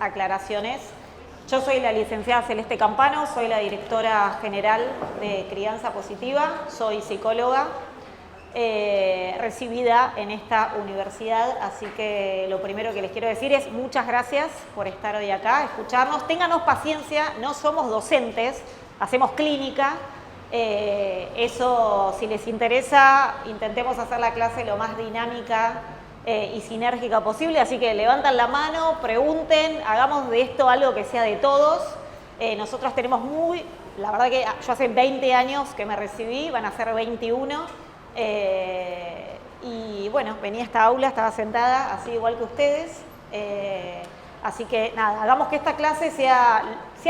aclaraciones. Yo soy la licenciada Celeste Campano, soy la directora general de Crianza Positiva, soy psicóloga, recibida en esta universidad, así que lo primero que les quiero decir es muchas gracias por estar hoy acá, escucharnos. Ténganos paciencia, no somos docentes, hacemos clínica. Eso, si les interesa, intentemos hacer la clase lo más dinámica y sinérgica posible, así que levantan la mano, pregunten, hagamos de esto algo que sea de todos. Nosotros tenemos la verdad que yo hace 20 años que me recibí, van a ser 21, y bueno, venía a esta aula, estaba sentada así igual que ustedes, así que nada, hagamos que esta clase sea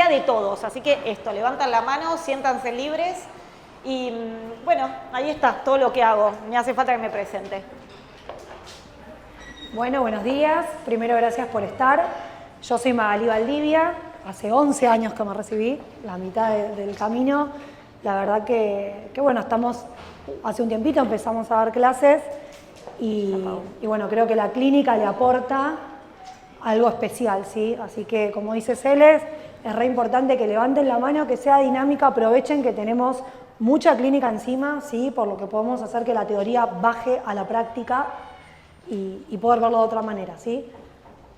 de todos, así que esto, levantan la mano, siéntanse libres y bueno, ahí está todo lo que hago, me hace falta que me presente. Bueno, buenos días. Primero, gracias por estar. Yo soy Magalí Valdivia. Hace 11 años que me recibí, la mitad del camino. La verdad que bueno, hace un tiempito empezamos a dar clases y bueno, creo que la clínica le aporta algo especial, ¿sí? Así que, como dice Celes, es re importante que levanten la mano, que sea dinámica, aprovechen que tenemos mucha clínica encima, ¿sí? Por lo que podemos hacer que la teoría baje a la práctica y poder verlo de otra manera, ¿sí?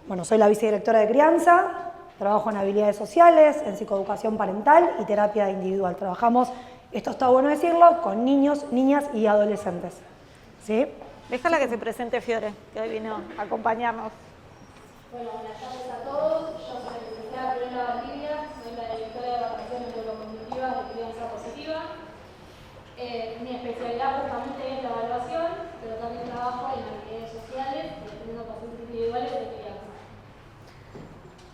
Bueno, soy la vicedirectora de crianza, trabajo en habilidades sociales, en psicoeducación parental y terapia individual. Trabajamos, esto está bueno decirlo, con niños, niñas y adolescentes, ¿sí? Déjala que se presente Fiore, que hoy vino a acompañarnos. Bueno, buenas tardes a todos. Yo soy la licenciada Fiorella Valdivia, soy la directora de evaluaciones neurocognitivas de Crianza Positiva. Mi especialidad justamente es la evaluación, pero también trabajo en habilidades sociales y atendiendo pacientes individuales de crianza.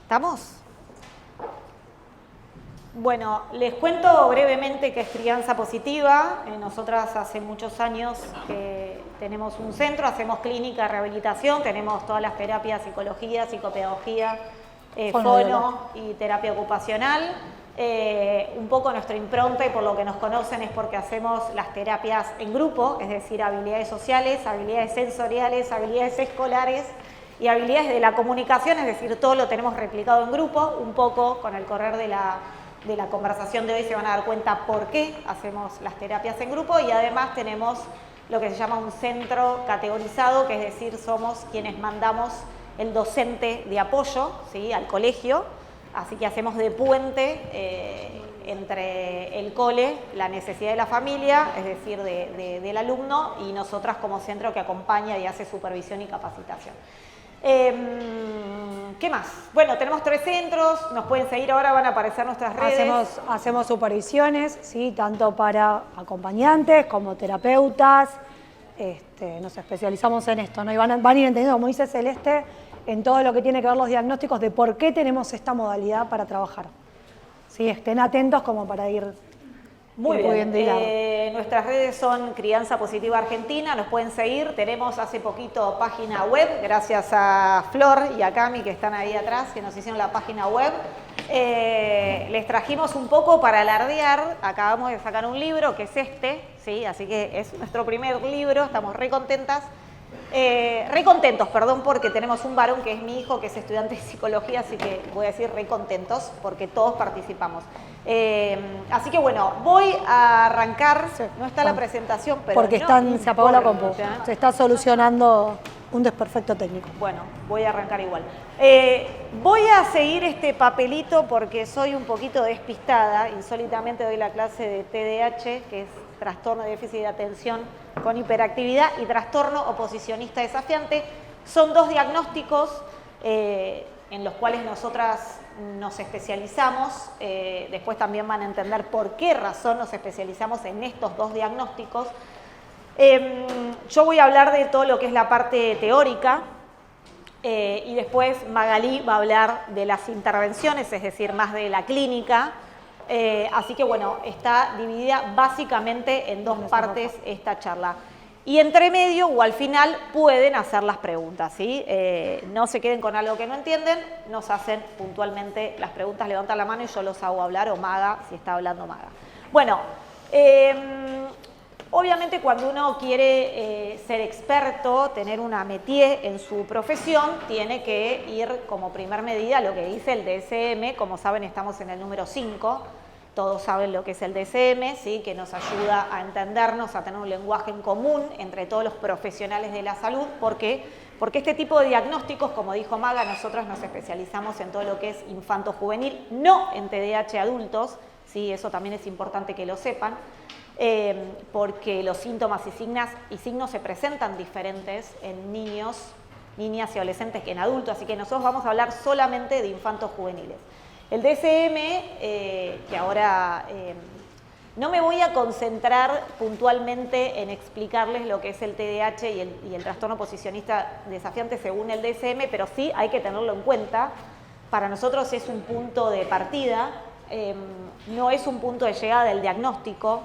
¿Estamos? Bueno, les cuento brevemente qué es Crianza Positiva. Nosotras hace muchos años que tenemos un centro, hacemos clínica, rehabilitación, tenemos todas las terapias, psicología, psicopedagogía, fono y terapia ocupacional. Un poco nuestra impronta y por lo que nos conocen es porque hacemos las terapias en grupo, es decir, habilidades sociales, habilidades sensoriales, habilidades escolares y habilidades de la comunicación, es decir, todo lo tenemos replicado en grupo. Un poco con el correr de la conversación de hoy se van a dar cuenta por qué hacemos las terapias en grupo y además tenemos lo que se llama un centro categorizado, que es decir, somos quienes mandamos el docente de apoyo, ¿sí?, al colegio. Así que hacemos de puente entre el cole, la necesidad de la familia, es decir, del alumno, y nosotras como centro que acompaña y hace supervisión y capacitación. ¿Qué más? Bueno, tenemos 3 centros, nos pueden seguir ahora, van a aparecer nuestras redes. Hacemos supervisiones, ¿sí? Tanto para acompañantes como terapeutas. Nos especializamos en esto, ¿no? Y van a ir entendiendo, como dice Celeste, en todo lo que tiene que ver los diagnósticos de por qué tenemos esta modalidad para trabajar. ¿Sí? Estén atentos como para ir muy bien. De Nuestras redes son Crianza Positiva Argentina, nos pueden seguir. Tenemos hace poquito página web, gracias a Flor y a Cami que están ahí atrás, que nos hicieron la página web. Les trajimos un poco para alardear, acabamos de sacar un libro que es ¿sí? Así que es nuestro primer libro, estamos re contentos, porque tenemos un varón que es mi hijo, que es estudiante de psicología, así que voy a decir re contentos porque todos participamos. Así que bueno, voy a arrancar, sí, no está la presentación, pero porque se apagó la compu, se está solucionando un desperfecto técnico. Bueno, voy a arrancar igual. Voy a seguir este papelito porque soy un poquito despistada, insólitamente doy la clase de TDAH, que es trastorno de déficit de atención con hiperactividad, y trastorno oposicionista desafiante. Son 2 diagnósticos en los cuales nosotras nos especializamos. Después también van a entender por qué razón nos especializamos en estos 2 diagnósticos. Yo voy a hablar de todo lo que es la parte teórica y después Magalí va a hablar de las intervenciones, es decir, más de la clínica. Así que bueno, está dividida básicamente en 2 partes esta charla. Y entre medio o al final pueden hacer las preguntas, ¿sí? No se queden con algo que no entienden, nos hacen puntualmente las preguntas, levantan la mano y yo los hago hablar, o Maga, si está hablando Maga. Bueno, Obviamente cuando uno quiere ser experto, tener una métier en su profesión, tiene que ir como primer medida a lo que dice el DSM. Como saben, estamos en el número 5. Todos saben lo que es el DSM, ¿sí? Que nos ayuda a entendernos, a tener un lenguaje en común entre todos los profesionales de la salud. ¿Por qué? Porque este tipo de diagnósticos, como dijo Maga, nosotros nos especializamos en todo lo que es infanto-juvenil, no en TDAH adultos, ¿sí? Eso también es importante que lo sepan, porque los síntomas y signos se presentan diferentes en niños, niñas y adolescentes que en adultos, así que nosotros vamos a hablar solamente de infantos juveniles. El DSM, que ahora no me voy a concentrar puntualmente en explicarles lo que es el TDAH y el trastorno posicionista desafiante según el DSM, pero sí hay que tenerlo en cuenta. Para nosotros es un punto de partida, no es un punto de llegada del diagnóstico.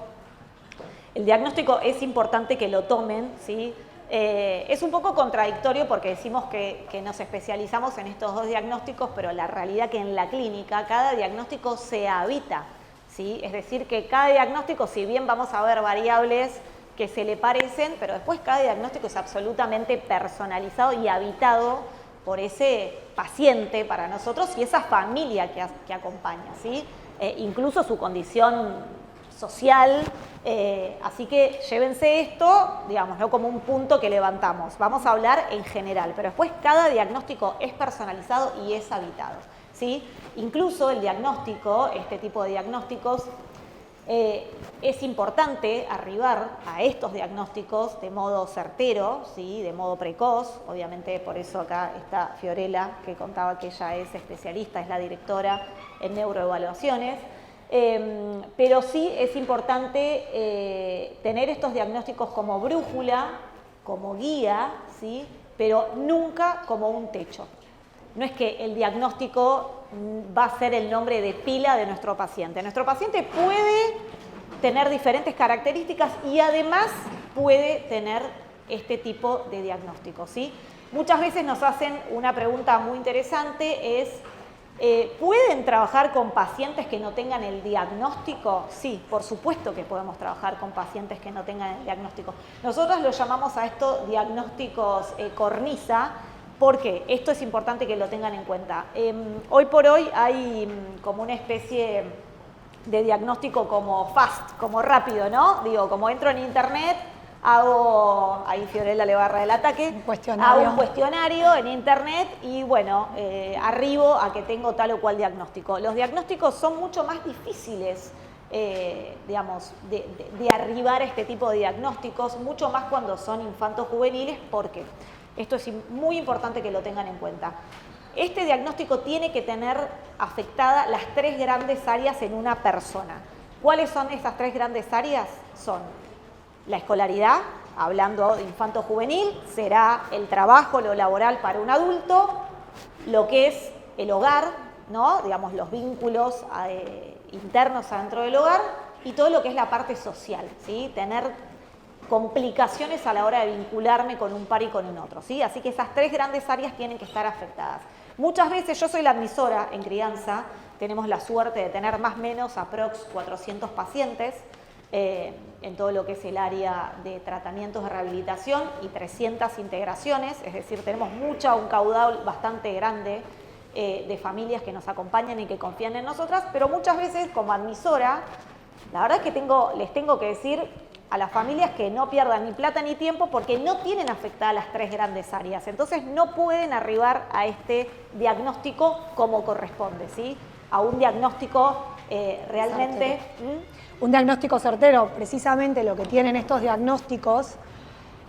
El diagnóstico es importante que lo tomen, ¿sí? Es un poco contradictorio porque decimos que nos especializamos en estos 2 diagnósticos, pero la realidad que en la clínica cada diagnóstico se habita, ¿sí? Es decir, que cada diagnóstico, si bien vamos a ver variables que se le parecen, pero después cada diagnóstico es absolutamente personalizado y habitado por ese paciente para nosotros y esa familia que acompaña, ¿sí? Incluso su condición social, así que llévense esto, digamos, no como un punto que levantamos, vamos a hablar en general, pero después cada diagnóstico es personalizado y es habitado, ¿sí? Incluso el diagnóstico, este tipo de diagnósticos, es importante arribar a estos diagnósticos de modo certero, ¿sí? De modo precoz, obviamente por eso acá está Fiorella, que contaba que ella es especialista, es la directora en neuroevaluaciones. Pero sí es importante tener estos diagnósticos como brújula, como guía, ¿sí? Pero nunca como un techo. No es que el diagnóstico va a ser el nombre de pila de nuestro paciente. Nuestro paciente puede tener diferentes características y además puede tener este tipo de diagnóstico, ¿sí? Muchas veces nos hacen una pregunta muy interesante, es ¿pueden trabajar con pacientes que no tengan el diagnóstico? Sí, por supuesto que podemos trabajar con pacientes que no tengan el diagnóstico. Nosotros lo llamamos a estos diagnósticos cornisa, porque esto es importante que lo tengan en cuenta. Hoy por hoy hay como una especie de diagnóstico como fast, como rápido, ¿no? Digo, como entro en internet, hago, ahí Fiorella le barra del ataque, hago un cuestionario en internet y bueno, arribo a que tengo tal o cual diagnóstico. Los diagnósticos son mucho más difíciles, digamos, de arribar a este tipo de diagnósticos, mucho más cuando son infantos juveniles, porque esto es muy importante que lo tengan en cuenta. Este diagnóstico tiene que tener afectadas las 3 grandes áreas en una persona. ¿Cuáles son esas 3 grandes áreas? Son la escolaridad, hablando de infanto juvenil, será el trabajo, lo laboral para un adulto, lo que es el hogar, ¿no? Digamos, los vínculos internos adentro del hogar y todo lo que es la parte social, ¿sí? Tener complicaciones a la hora de vincularme con un par y con un otro, ¿sí? Así que esas 3 grandes áreas tienen que estar afectadas. Muchas veces, yo soy la admisora en crianza, tenemos la suerte de tener más o menos aprox 400 pacientes, en todo lo que es el área de tratamientos de rehabilitación y 300 integraciones, es decir, tenemos un caudal bastante grande de familias que nos acompañan y que confían en nosotras, pero muchas veces como admisora, la verdad es que les tengo que decir a las familias que no pierdan ni plata ni tiempo porque no tienen afectadas las 3 grandes áreas, entonces no pueden arribar a este diagnóstico como corresponde, ¿sí? A un diagnóstico realmente... Un diagnóstico certero, precisamente lo que tienen estos diagnósticos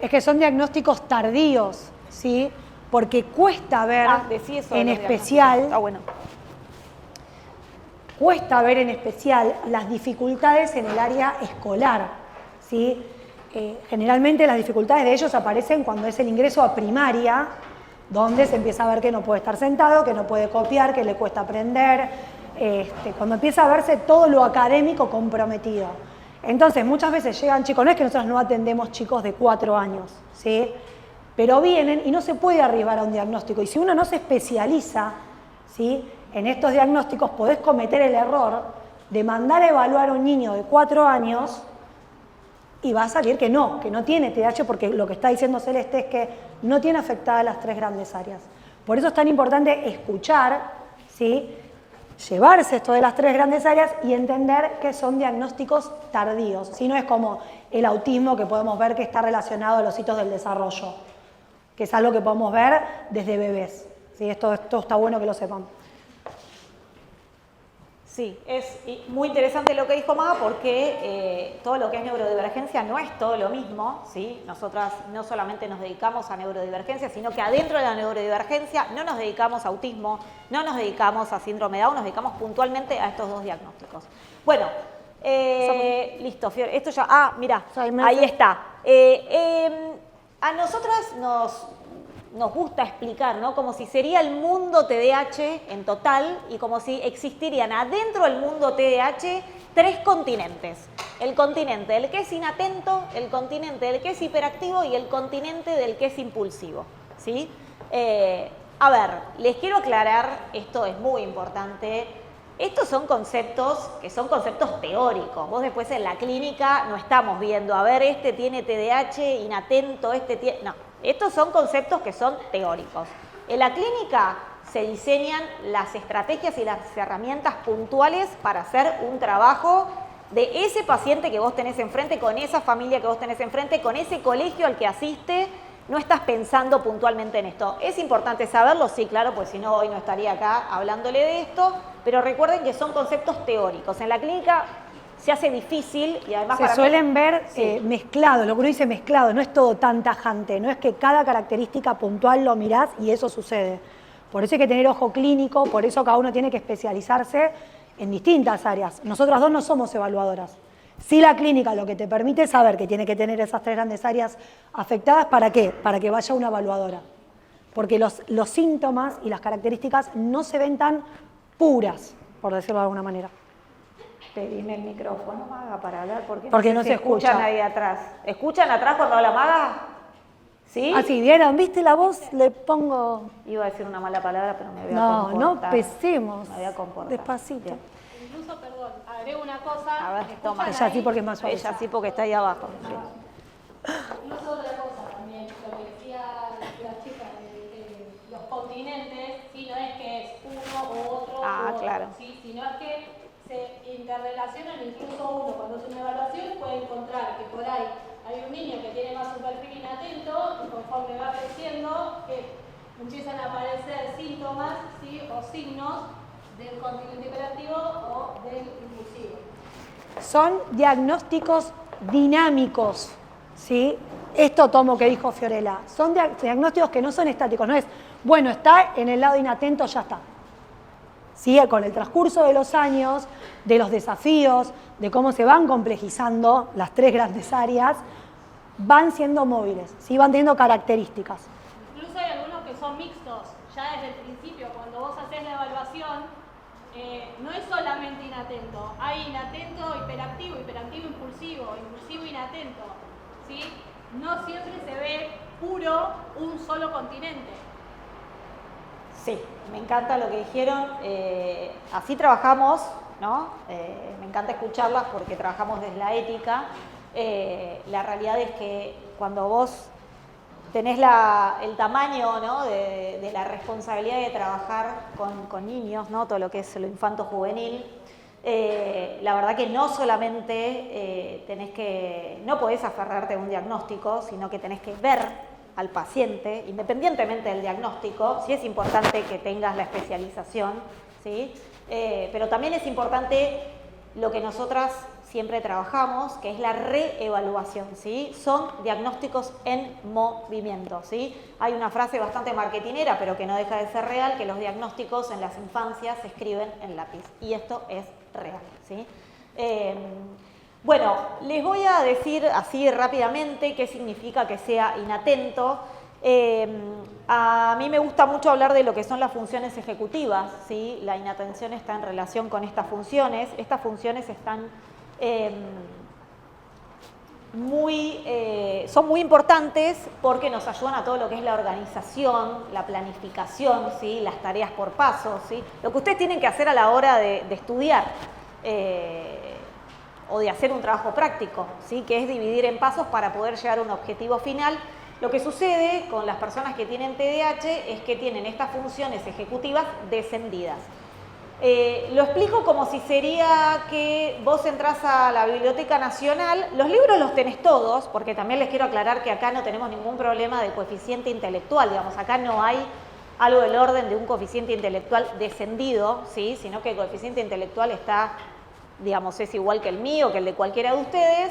es que son diagnósticos tardíos, ¿sí? Porque cuesta ver en especial, cuesta ver en especial las dificultades en el área escolar, ¿sí? Generalmente las dificultades de ellos aparecen cuando es el ingreso a primaria, donde se empieza a ver que no puede estar sentado, que no puede copiar, que le cuesta aprender, cuando empieza a verse todo lo académico comprometido. Entonces, muchas veces llegan chicos, no es que nosotros no atendemos chicos de 4 años, ¿sí? Pero vienen y no se puede arribar a un diagnóstico. Y si uno no se especializa, ¿sí?, en estos diagnósticos, podés cometer el error de mandar a evaluar a un niño de 4 años y va a salir que no tiene TDAH, porque lo que está diciendo Celeste es que no tiene afectadas las 3 grandes áreas. Por eso es tan importante escuchar, ¿sí? Llevarse esto de las 3 grandes áreas y entender que son diagnósticos tardíos. Si no es como el autismo, que podemos ver que está relacionado a los hitos del desarrollo, que es algo que podemos ver desde bebés. ¿Sí? Esto está bueno que lo sepan. Sí, es muy interesante lo que dijo Maga, porque todo lo que es neurodivergencia no es todo lo mismo, ¿sí? Nosotras no solamente nos dedicamos a neurodivergencia, sino que adentro de la neurodivergencia no nos dedicamos a autismo, no nos dedicamos a síndrome de Down, nos dedicamos puntualmente a estos 2 diagnósticos. Bueno, listo, Fiore, esto ya, mira, ahí está. A nosotras nos gusta explicar, ¿no? Como si sería el mundo TDAH en total y como si existirían adentro del mundo TDAH 3 continentes. El continente del que es inatento, el continente del que es hiperactivo y el continente del que es impulsivo, ¿sí? A ver, les quiero aclarar, esto es muy importante. Estos son conceptos que son conceptos teóricos. Vos después en la clínica no estamos viendo, a ver, este tiene TDAH, inatento, este tiene... No, estos son conceptos que son teóricos. En la clínica se diseñan las estrategias y las herramientas puntuales para hacer un trabajo de ese paciente que vos tenés enfrente, con esa familia que vos tenés enfrente, con ese colegio al que asiste. No estás pensando puntualmente en esto. Es importante saberlo, sí, claro, pues si no hoy no estaría acá hablándole de esto, pero recuerden que son conceptos teóricos. En la clínica se hace difícil y además se suelen ver mezclados, lo que uno dice mezclado, no es todo tan tajante, no es que cada característica puntual lo mirás y eso sucede. Por eso hay que tener ojo clínico, por eso cada uno tiene que especializarse en distintas áreas. Nosotras 2 no somos evaluadoras. Sí, la clínica lo que te permite es saber que tiene que tener esas 3 grandes áreas afectadas, ¿para qué? Para que vaya una evaluadora. Porque los síntomas y las características no se ven tan puras, por decirlo de alguna manera. Pedime el micrófono, Maga, para hablar, porque no se escucha. Escuchan ahí atrás. ¿Escuchan atrás cuando habla Maga? ¿Sí? Así, ¿vieron? ¿Viste la voz? Le pongo... Iba a decir una mala palabra, pero me voy a comportar. No pesemos. Me voy a comportar. Despacito. Bien. Incluso, perdón, agrego una cosa. A ver, toma. Ella sí porque es más suave. Ella sí porque está ahí abajo. Sí. Incluso otra cosa también, lo que decía la chica, los continentes, ¿sí? No es que es uno u otro, claro. ¿sí? Sino es que se interrelacionan, incluso uno cuando hace una evaluación puede encontrar que por ahí hay un niño que tiene más un perfil inatento y conforme va creciendo empiezan a aparecer síntomas, ¿sí? O signos del continente hiperactivo o del impulsivo. Son diagnósticos dinámicos, ¿sí? Esto tomo que dijo Fiorella. Son diagnósticos que no son estáticos, no es, bueno, está en el lado inatento, ya está. ¿Sí? Con el transcurso de los años, de los desafíos, de cómo se van complejizando las 3 grandes áreas, van siendo móviles, ¿sí? Van teniendo características. Incluso hay algunos que son mixtos, ya desde el principio, cuando vos haces la evaluación, no es solamente inatento, hay inatento hiperactivo, hiperactivo impulsivo, impulsivo inatento, ¿sí? No siempre se ve puro un solo continente. Sí, me encanta lo que dijeron. Así trabajamos, ¿no? Me encanta escucharlas porque trabajamos desde la ética. La realidad es que cuando vos tenés el tamaño, ¿no? de la responsabilidad de trabajar con niños, ¿no? Todo lo que es lo infanto-juvenil, la verdad que no solamente no podés aferrarte a un diagnóstico, sino que tenés que ver al paciente, independientemente del diagnóstico. Sí es importante que tengas la especialización, ¿sí? Pero también es importante lo que nosotras siempre trabajamos, que es la reevaluación, ¿sí? Son diagnósticos en movimiento, ¿sí? Hay una frase bastante marketinera, pero que no deja de ser real, que los diagnósticos en las infancias se escriben en lápiz, y esto es real, ¿sí? Bueno, les voy a decir así rápidamente qué significa que sea inatento. A mí me gusta mucho hablar de lo que son las funciones ejecutivas, ¿sí? La inatención está en relación con estas funciones. Estas funciones están son muy importantes porque nos ayudan a todo lo que es la organización, la planificación, ¿sí? Las tareas por pasos, ¿sí? Lo que ustedes tienen que hacer a la hora de estudiar. o de hacer un trabajo práctico, ¿sí? Que es dividir en pasos para poder llegar a un objetivo final. Lo que sucede con las personas que tienen TDAH es que tienen estas funciones ejecutivas descendidas. Lo explico como si sería que vos entrás a la Biblioteca Nacional, los libros los tenés todos, porque también les quiero aclarar que acá no tenemos ningún problema de coeficiente intelectual, digamos, acá no hay algo del orden de un coeficiente intelectual descendido, ¿sí? Sino que el coeficiente intelectual está, digamos, es igual que el mío, que el de cualquiera de ustedes.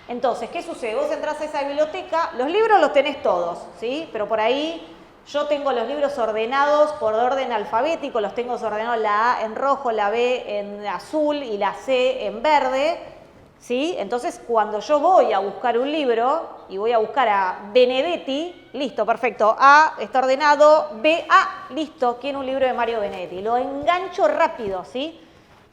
Entonces, ¿qué sucede? Vos entras a esa biblioteca, los libros los tenés todos, ¿sí? Pero por ahí yo tengo los libros ordenados por orden alfabético, los tengo ordenados la A en rojo, la B en azul y la C en verde, ¿sí? Entonces, cuando yo voy a buscar un libro y voy a buscar a Benedetti, listo, perfecto, A está ordenado, B, listo, quiero un libro de Mario Benedetti, lo engancho rápido, ¿sí?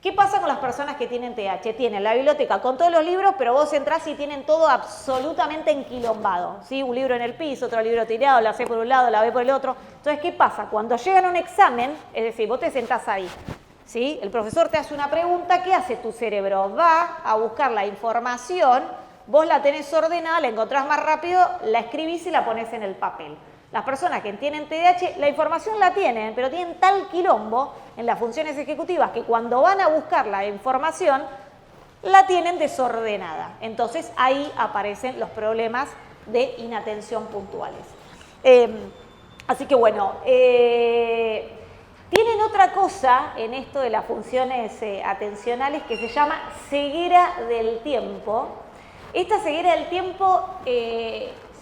¿Qué pasa con las personas que tienen TDAH? Tienen la biblioteca con todos los libros, pero vos entrás y tienen todo absolutamente enquilombado, ¿sí? Un libro en el piso, otro libro tirado, la C por un lado, la B por el otro. Entonces, ¿qué pasa? Cuando llegan a un examen, es decir, vos te sentás ahí, ¿sí? El profesor te hace una pregunta, ¿qué hace tu cerebro? Va a buscar la información, vos la tenés ordenada, la encontrás más rápido, la escribís y la ponés en el papel. Las personas que tienen TDAH, la información la tienen, pero tienen tal quilombo en las funciones ejecutivas que cuando van a buscar la información, la tienen desordenada. Entonces ahí aparecen los problemas de inatención puntuales. Así que bueno, tienen otra cosa en esto de las funciones atencionales que se llama ceguera del tiempo. Esta ceguera del tiempo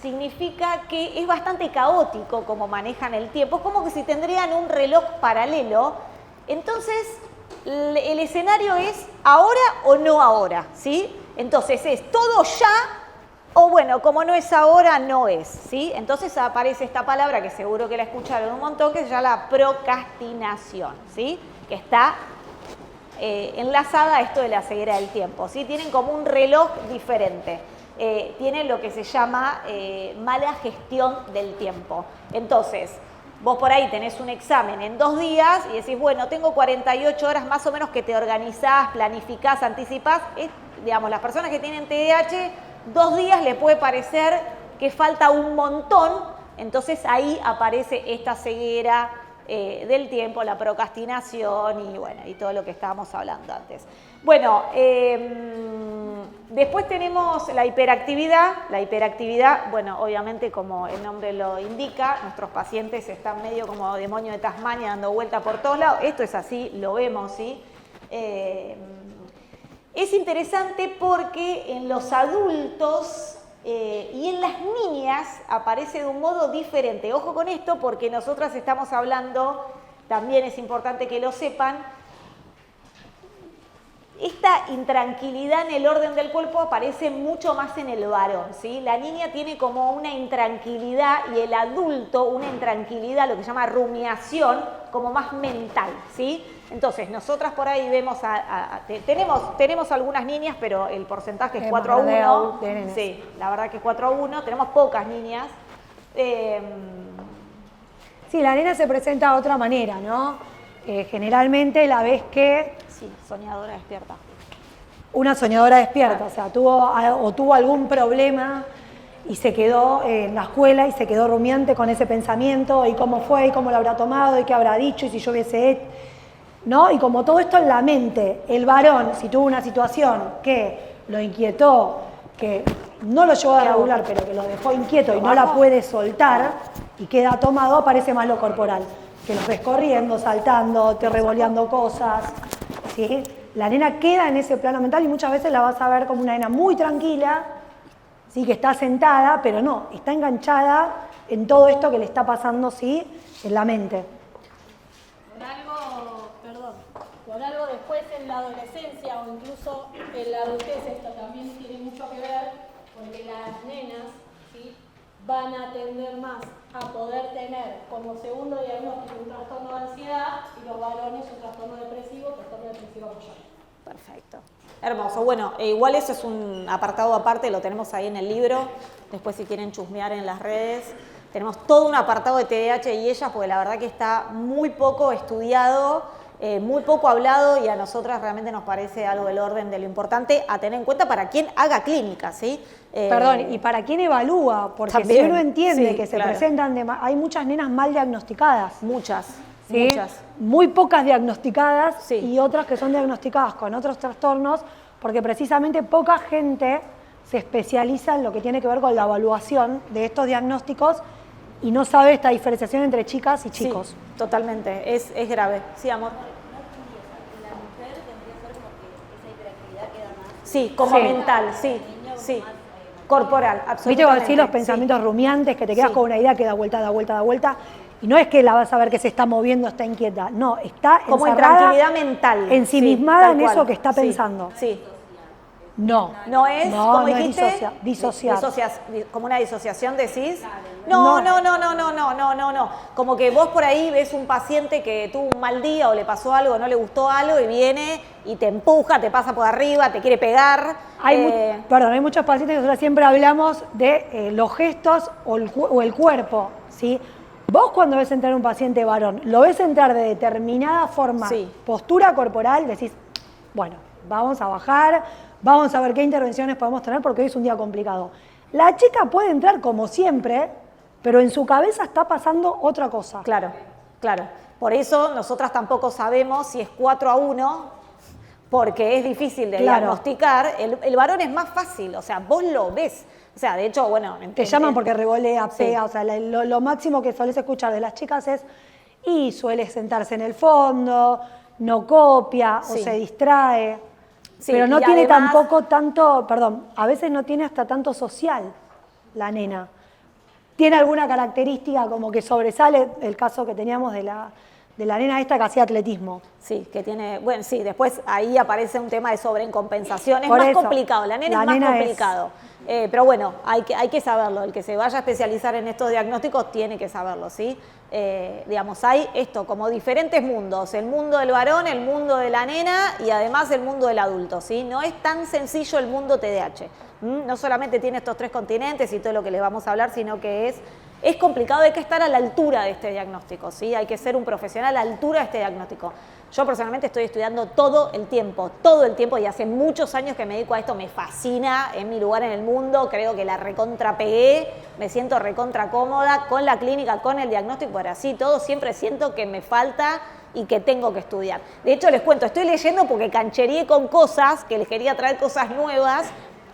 significa que es bastante caótico como manejan el tiempo. Es como que si tendrían un reloj paralelo. Entonces, el escenario es ahora o no ahora, ¿sí? Entonces, es todo ya o bueno, como no es ahora, no es, ¿sí? Entonces aparece esta palabra que seguro que la escucharon un montón, que se llama la procrastinación, ¿sí? Que está enlazada a esto de la ceguera del tiempo, ¿sí? Tienen como un reloj diferente. Tienen lo que se llama mala gestión del tiempo. Entonces, vos por ahí tenés un examen en 2 días y decís, bueno, tengo 48 horas más o menos que te organizás, planificás, anticipás. Digamos, las personas que tienen TDAH, 2 días le puede parecer que falta un montón, entonces ahí aparece esta ceguera del tiempo, la procrastinación y bueno, y todo lo que estábamos hablando antes. Bueno, después tenemos la hiperactividad. La hiperactividad, bueno, obviamente como el nombre lo indica, nuestros pacientes están medio como demonio de Tasmania dando vuelta por todos lados. Esto es así, lo vemos, ¿sí? Es interesante porque en los adultos y en las niñas aparece de un modo diferente. Ojo con esto porque nosotras estamos hablando, también es importante que lo sepan, esta intranquilidad en el orden del cuerpo aparece mucho más en el varón, ¿sí? La niña tiene como una intranquilidad y el adulto una intranquilidad, lo que se llama rumiación, como más mental, ¿sí? Entonces, nosotras por ahí vemos, tenemos algunas niñas, pero el porcentaje es 4-1. Sí, la verdad que es 4-1, tenemos pocas niñas. Sí, la nena se presenta de otra manera, ¿no? Generalmente la ves que... Sí, soñadora despierta. Una soñadora despierta, o sea, tuvo algún problema y se quedó en la escuela y se quedó rumiante con ese pensamiento y cómo fue y cómo lo habrá tomado y qué habrá dicho y si yo hubiese hecho, ¿no? Y como todo esto en la mente, el varón, si tuvo una situación que lo inquietó, que no lo llevó a regular, pero que lo dejó inquieto y no la puede soltar y queda tomado, aparece más lo corporal. Que los ves corriendo, saltando, te revoleando cosas, ¿sí? La nena queda en ese plano mental y muchas veces la vas a ver como una nena muy tranquila, ¿sí? Que está sentada, pero no, está enganchada en todo esto que le está pasando, ¿sí? En la mente. Por algo después en la adolescencia o incluso en la adultez, esto también tiene mucho que ver, porque las nenas, ¿sí? Van a tender más a poder tener como segundo diagnóstico un trastorno de ansiedad y los varones un trastorno depresivo mayor. Perfecto. Hermoso. Bueno, igual eso es un apartado aparte, lo tenemos ahí en el libro. Después si quieren chusmear en las redes. Tenemos todo un apartado de TDAH y ellas, porque la verdad que está muy poco estudiado. muy poco hablado y a nosotras realmente nos parece algo del orden de lo importante a tener en cuenta para quien haga clínica, ¿sí? Perdón, y para quien evalúa, porque también, si uno entiende sí, que se claro. presentan, hay muchas nenas mal diagnosticadas. Muchas, ¿sí? muchas. Muy pocas diagnosticadas Sí. y otras que son diagnosticadas con otros trastornos, porque precisamente poca gente se especializa en lo que tiene que ver con la evaluación de estos diagnósticos y no sabe esta diferenciación entre chicas y chicos. Sí, totalmente, es grave. Sí, amor. La mujer tendría que ser como que esa hiperactividad queda más. Sí, como Sí. mental, sí, sí. Corporal, absolutamente. Viste cuando decís los pensamientos rumiantes, que te quedas Sí. con una idea que da vuelta, da vuelta, da vuelta, y no es que la vas a ver que se está moviendo, está inquieta, no, está Como en encerrada, tranquilidad mental. ensimismada sí, en tal eso cual. que está Sí, pensando. Sí. No. No es, No, ¿cómo no es dijiste? disociar. ¿Como una disociación decís? No. Como que vos por ahí ves un paciente que tuvo un mal día o le pasó algo, no le gustó algo y viene y te empuja, te pasa por arriba, te quiere pegar. Hay muchos pacientes que nosotros siempre hablamos de los gestos o el cuerpo, ¿sí? Vos cuando ves entrar un paciente varón, lo ves entrar de determinada forma, Sí. postura corporal, decís, bueno, vamos a bajar, vamos a ver qué intervenciones podemos tener porque hoy es un día complicado. La chica puede entrar como siempre, pero en su cabeza está pasando otra cosa. Claro. Por eso nosotras tampoco sabemos si es 4-1, porque es difícil de Claro. diagnosticar. El varón es más fácil, o sea, vos lo ves. O sea, de hecho, bueno... Te llaman porque revolea, Sí. pega, o sea, lo máximo que solés escuchar de las chicas es, y suele sentarse en el fondo, no copia o Sí. se distrae, Sí, pero no y tiene además- tampoco tanto, perdón, a veces no tiene hasta tanto social la nena. Tiene alguna característica como que sobresale, el caso que teníamos de la nena esta que hacía atletismo. Sí, que tiene, bueno, sí, después ahí aparece un tema de sobrecompensación, es Por más eso, complicado, la nena la es más nena es- complicado. Pero bueno, hay que saberlo, el que se vaya a especializar en estos diagnósticos tiene que saberlo, ¿sí? Digamos, hay esto, como diferentes mundos, el mundo del varón, el mundo de la nena y además el mundo del adulto, ¿sí? No es tan sencillo el mundo TDAH, no solamente tiene estos 3 continentes y todo lo que les vamos a hablar, sino que es complicado, hay que estar a la altura de este diagnóstico, ¿sí? Hay que ser un profesional a la altura de este diagnóstico. Yo personalmente estoy estudiando todo el tiempo, y hace muchos años que me dedico a esto, me fascina, es mi lugar en el mundo, creo que la recontra pegué, me siento recontra cómoda con la clínica, con el diagnóstico, pero así todo siempre siento que me falta y que tengo que estudiar. De hecho, les cuento, estoy leyendo porque canchereé con cosas, que les quería traer cosas nuevas,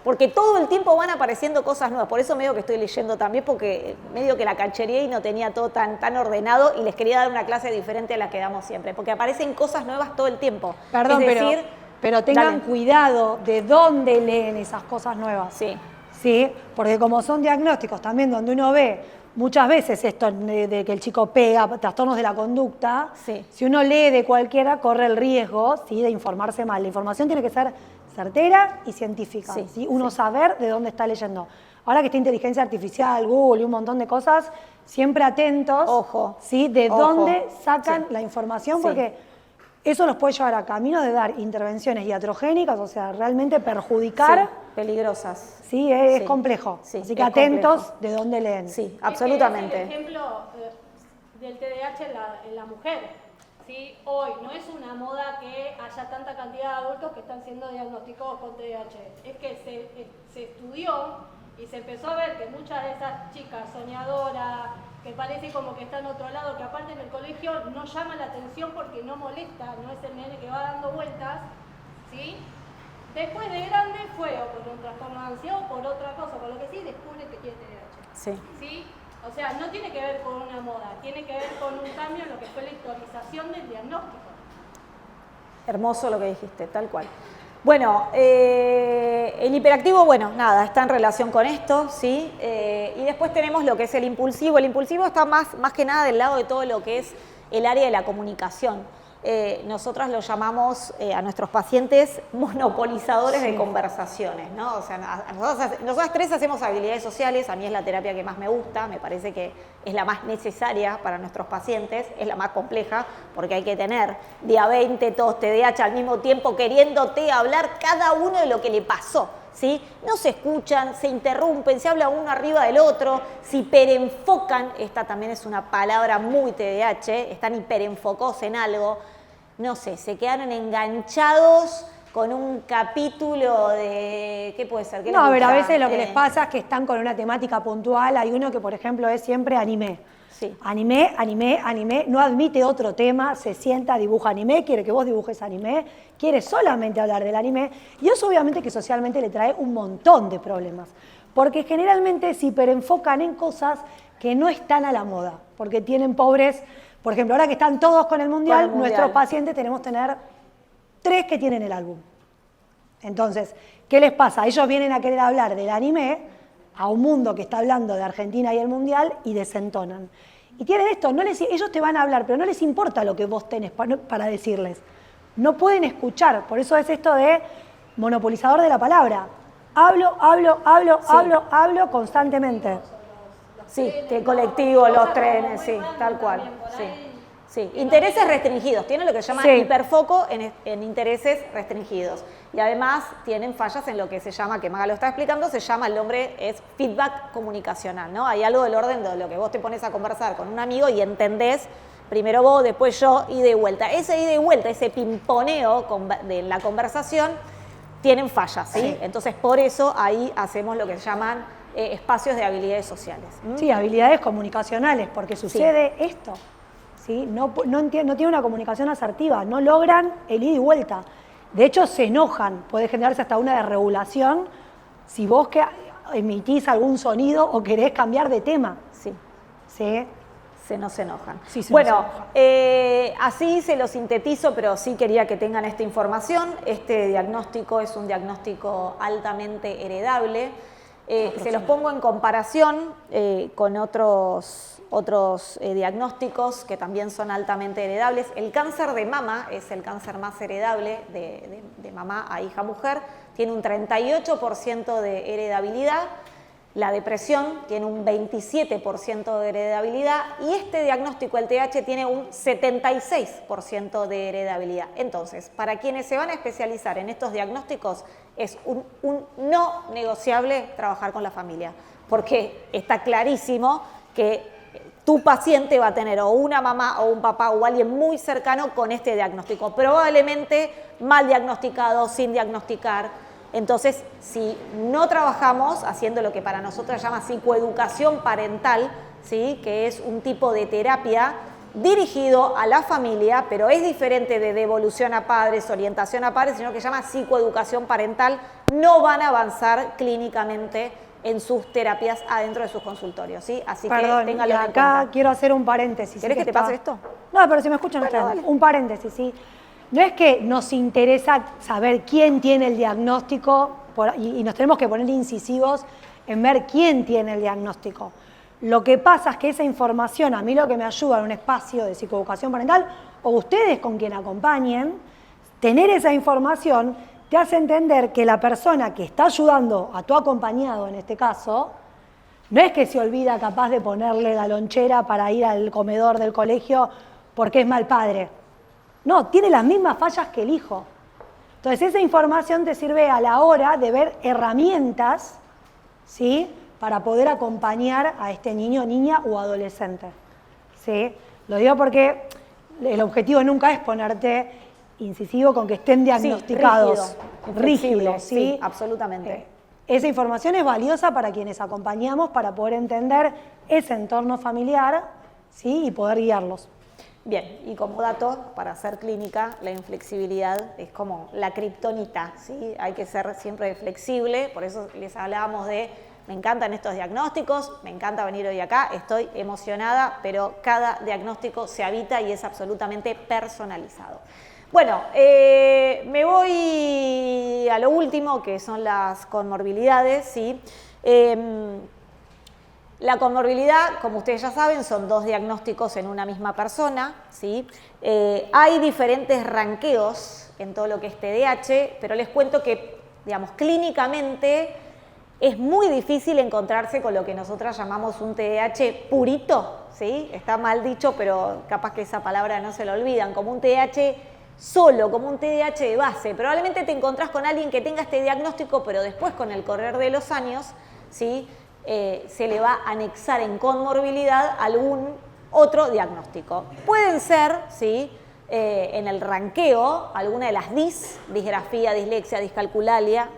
porque todo el tiempo van apareciendo cosas nuevas, por eso medio que estoy leyendo también, porque medio que la canchereé y no tenía todo tan ordenado y les quería dar una clase diferente a la que damos siempre, porque aparecen cosas nuevas todo el tiempo. Perdón, es decir, pero tengan dale. cuidado de dónde leen esas cosas nuevas. Sí, ¿Sí? Porque como son diagnósticos también donde uno ve muchas veces esto de que el chico pega, trastornos de la conducta, Sí. si uno lee de cualquiera corre el riesgo, ¿sí?, de informarse mal. La información tiene que ser certera y científica, Sí, ¿sí? Uno saber de dónde está leyendo. Ahora que está inteligencia artificial, Google y un montón de cosas, siempre atentos, Ojo, ¿sí?, de ojo. dónde sacan Sí. la información, Sí. porque eso los puede llevar a camino de dar intervenciones iatrogénicas, o sea, realmente perjudicar. Sí, peligrosas. Sí, es Sí, complejo. sí, Así que es atentos complejo. de dónde leen. Sí, absolutamente. Es el ejemplo del TDAH en la mujer. ¿Sí? Hoy no es una moda que haya tanta cantidad de adultos que están siendo diagnosticados con TDAH. Es que se estudió y se empezó a ver que muchas de esas chicas soñadoras, que parece como que está en otro lado, que aparte en el colegio no llama la atención porque no molesta, no es el nene que va dando vueltas, ¿sí? Después de grande fue o por un trastorno de ansiedad o por otra cosa, por lo que sí, descubre que tiene TDAH. Sí. ¿Sí? O sea, no tiene que ver con una moda, tiene que ver con un cambio en lo que fue la historización del diagnóstico. Hermoso lo que dijiste, tal cual. Bueno, el hiperactivo, bueno, nada, está en relación con esto, ¿sí? Y después tenemos lo que es el impulsivo. El impulsivo está más que nada del lado de todo lo que es el área de la comunicación. Nosotras lo llamamos a nuestros pacientes monopolizadores de conversaciones, ¿no? O sea, nosotras 3 hacemos habilidades sociales, a mí es la terapia que más me gusta, me parece que es la más necesaria para nuestros pacientes, es la más compleja, porque hay que tener día 20, tos, TDAH al mismo tiempo, queriéndote hablar cada uno de lo que le pasó, ¿sí? No se escuchan, se interrumpen, se habla uno arriba del otro, se hiperenfocan, esta también es una palabra muy TDAH, están hiperenfocados en algo. no sé, se quedaron enganchados con un capítulo de, ¿qué puede ser? ¿Qué No, a ver, a les veces lo que gusta? les pasa es que están con una temática puntual. Hay uno que, por ejemplo, es siempre anime. Sí. Anime, anime, anime, no admite otro tema, se sienta, dibuja anime, quiere que vos dibujes anime, quiere solamente hablar del anime, y eso obviamente que socialmente le trae un montón de problemas, porque generalmente se hiperenfocan en cosas que no están a la moda, porque tienen pobres, por ejemplo, ahora que están todos con el mundial, nuestros pacientes tenemos que tener 3 que tienen el álbum. Entonces, ¿qué les pasa? Ellos vienen a querer hablar del anime a un mundo que está hablando de Argentina y el mundial y desentonan. Y tienen esto, ellos te van a hablar, pero no les importa lo que vos tenés para decirles. No pueden escuchar, por eso es esto de monopolizador de la palabra. Hablo constantemente. Sí, que colectivo, los trenes, sí, tal cual. Sí. Sí, intereses restringidos, tienen lo que se llama hiperfoco en intereses restringidos. Y además tienen fallas en lo que se llama, que Maga lo está explicando, se llama, el nombre es feedback comunicacional, ¿no? Hay algo del orden de lo que vos te pones a conversar con un amigo y entendés, primero vos, después yo, ida y vuelta. Ese ida y vuelta, ese pimponeo de la conversación, tienen fallas, ¿sí? Entonces, por eso ahí hacemos lo que se llaman espacios de habilidades sociales. Sí, habilidades comunicacionales, porque sucede esto. ¿Sí? No tiene una comunicación asertiva, no logran el ida y vuelta. De hecho, se enojan, puede generarse hasta una desregulación si vos que emitís algún sonido o querés cambiar de tema. Sí. ¿Sí? Se nos enojan. Sí, bueno, así se lo sintetizo, pero sí quería que tengan esta información. Este diagnóstico es un diagnóstico altamente heredable. Se los pongo en comparación con otros diagnósticos que también son altamente heredables. El cáncer de mama es el cáncer más heredable de mamá a hija mujer, tiene un 38% de heredabilidad, la depresión tiene un 27% de heredabilidad y este diagnóstico, el TDAH, tiene un 76% de heredabilidad. Entonces, para quienes se van a especializar en estos diagnósticos, es un no negociable trabajar con la familia, porque está clarísimo que tu paciente va a tener o una mamá o un papá o alguien muy cercano con este diagnóstico, probablemente mal diagnosticado, sin diagnosticar. Entonces, si no trabajamos haciendo lo que para nosotros se llama psicoeducación parental, ¿sí? Que es un tipo de terapia dirigido a la familia, pero es diferente de devolución a padres, orientación a padres, sino que se llama psicoeducación parental, no van a avanzar clínicamente en sus terapias adentro de sus consultorios, ¿sí? Así que ténganlo en cuenta. Acá quiero hacer un paréntesis. ¿Querés que te pase esto? No, pero si me escuchan Bueno, ustedes, un paréntesis, ¿sí? No es que nos interesa saber quién tiene el diagnóstico y nos tenemos que poner incisivos en ver quién tiene el diagnóstico. Lo que pasa es que esa información, a mí lo que me ayuda en un espacio de psicoeducación parental, o ustedes con quien acompañen, tener esa información te hace entender que la persona que está ayudando a tu acompañado, en este caso, no es que se olvida capaz de ponerle la lonchera para ir al comedor del colegio porque es mal padre. No, tiene las mismas fallas que el hijo. Entonces esa información te sirve a la hora de ver herramientas, ¿sí? Para poder acompañar a este niño, niña o adolescente. ¿Sí? Lo digo porque el objetivo nunca es ponerte incisivo con que estén diagnosticados. Sí, rígidos, ¿sí? ¿sí? Absolutamente. Esa información es valiosa para quienes acompañamos para poder entender ese entorno familiar, ¿sí? Y poder guiarlos. Bien, y como dato, para hacer clínica, la inflexibilidad es como la kriptonita, ¿sí? Hay que ser siempre flexible, por eso les hablábamos de, me encantan estos diagnósticos, me encanta venir hoy acá, estoy emocionada, pero cada diagnóstico se habita y es absolutamente personalizado. Bueno, me voy a lo último, que son las comorbilidades, ¿sí? La comorbilidad, como ustedes ya saben, son 2 diagnósticos en una misma persona, ¿sí? Hay diferentes ranqueos en todo lo que es TDAH, pero les cuento que, digamos, clínicamente es muy difícil encontrarse con lo que nosotras llamamos un TDAH purito, ¿sí? Está mal dicho, pero capaz que esa palabra no se la olvidan, como un TDAH solo, como un TDAH de base. Probablemente te encontrás con alguien que tenga este diagnóstico, pero después, con el correr de los años, ¿sí? Se le va a anexar en comorbilidad algún otro diagnóstico. Pueden ser, ¿sí? en el ranqueo alguna de las disgrafía, dislexia, discalculalia,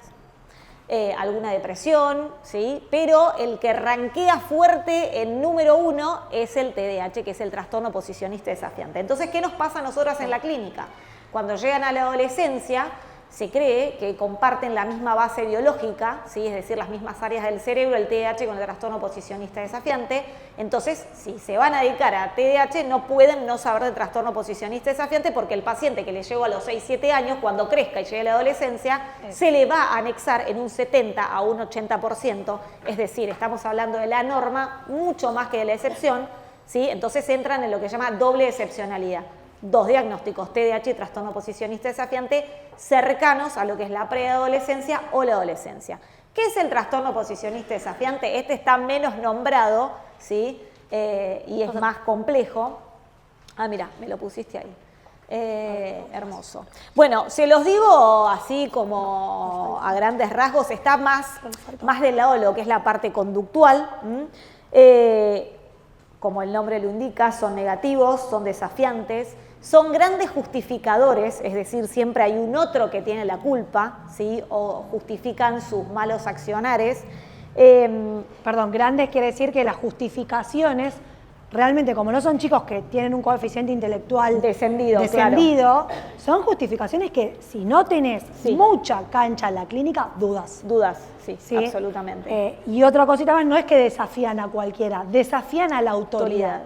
alguna depresión, ¿sí? Pero el que ranquea fuerte el número 1 es el TDAH, que es el trastorno posicionista desafiante. Entonces, ¿qué nos pasa a nosotras en la clínica? Cuando llegan a la adolescencia, se cree que comparten la misma base biológica, ¿sí? Es decir, las mismas áreas del cerebro, el TDAH con el trastorno posicionista desafiante. Entonces, si se van a dedicar a TDAH, no pueden no saber del trastorno posicionista desafiante, porque el paciente que le llegó a los 6, 7 años, cuando crezca y llegue a la adolescencia, se le va a anexar en un 70 a un 80%, es decir, estamos hablando de la norma mucho más que de la excepción, ¿sí? Entonces entran en lo que se llama doble excepcionalidad. 2 diagnósticos, TDAH y trastorno posicionista desafiante, cercanos a lo que es la preadolescencia o la adolescencia. ¿Qué es el trastorno posicionista desafiante? Este está menos nombrado, ¿sí? Y es más complejo. Ah, mira, me lo pusiste ahí. Hermoso. Bueno, se los digo así como a grandes rasgos, está más del lado de lo que es la parte conductual. Como el nombre lo indica, son negativos, son desafiantes, son grandes justificadores, es decir, siempre hay un otro que tiene la culpa, ¿sí? O justifican sus malos accionares. Perdón, grandes quiere decir que las justificaciones, realmente como no son chicos que tienen un coeficiente intelectual descendido, claro, son justificaciones que si no tenés mucha cancha en la clínica, dudas. Dudas, sí, absolutamente. Y otra cosita más, no es que desafían a cualquiera, desafían a la autoridad.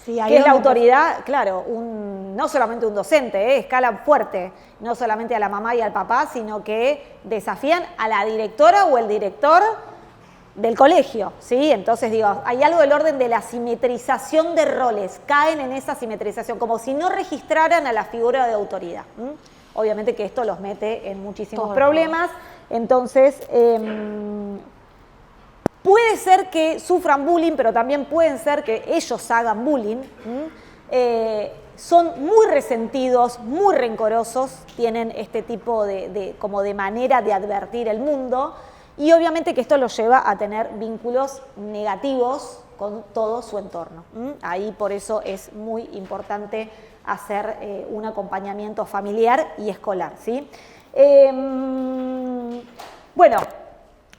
Sí, que es la autoridad, claro, no solamente un docente, escalan fuerte, no solamente a la mamá y al papá, sino que desafían a la directora o el director del colegio, ¿sí? Entonces, digo, hay algo del orden de la simetrización de roles, caen en esa simetrización, como si no registraran a la figura de autoridad. Obviamente que esto los mete en muchísimos problemas, entonces puede ser que sufran bullying, pero también pueden ser que ellos hagan bullying. Son muy resentidos, muy rencorosos, tienen este tipo como de manera de advertir el mundo, y obviamente que esto los lleva a tener vínculos negativos con todo su entorno. Ahí por eso es muy importante hacer un acompañamiento familiar y escolar, ¿sí? Bueno,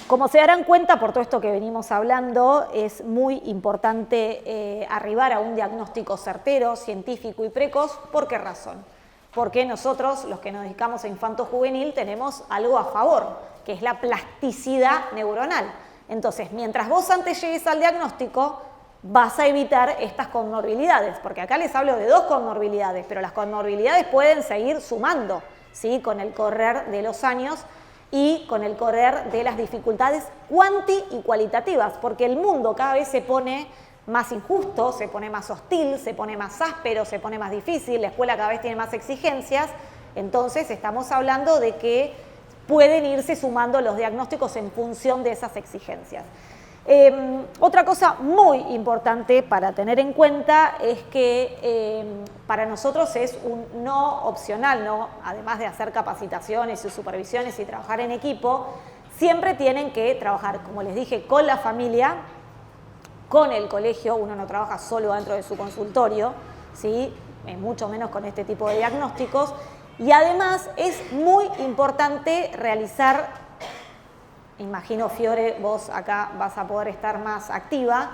como se darán cuenta por todo esto que venimos hablando, es muy importante arribar a un diagnóstico certero, científico y precoz. ¿Por qué razón? Porque nosotros, los que nos dedicamos a infanto-juvenil, tenemos algo a favor, que es la plasticidad neuronal. Entonces, mientras vos antes llegues al diagnóstico, vas a evitar estas comorbilidades, porque acá les hablo de 2 comorbilidades, pero las comorbilidades pueden seguir sumando, ¿sí? Con el correr de los años y con el correr de las dificultades cuanti y cualitativas, porque el mundo cada vez se pone más injusto, se pone más hostil, se pone más áspero, se pone más difícil, la escuela cada vez tiene más exigencias, entonces estamos hablando de que pueden irse sumando los diagnósticos en función de esas exigencias. Otra cosa muy importante para tener en cuenta es que para nosotros es un no opcional, ¿no? Además de hacer capacitaciones y supervisiones y trabajar en equipo, siempre tienen que trabajar, como les dije, con la familia, con el colegio. Uno no trabaja solo dentro de su consultorio, ¿sí? Mucho menos con este tipo de diagnósticos, y además es muy importante realizar, imagino Fiore, vos acá vas a poder estar más activa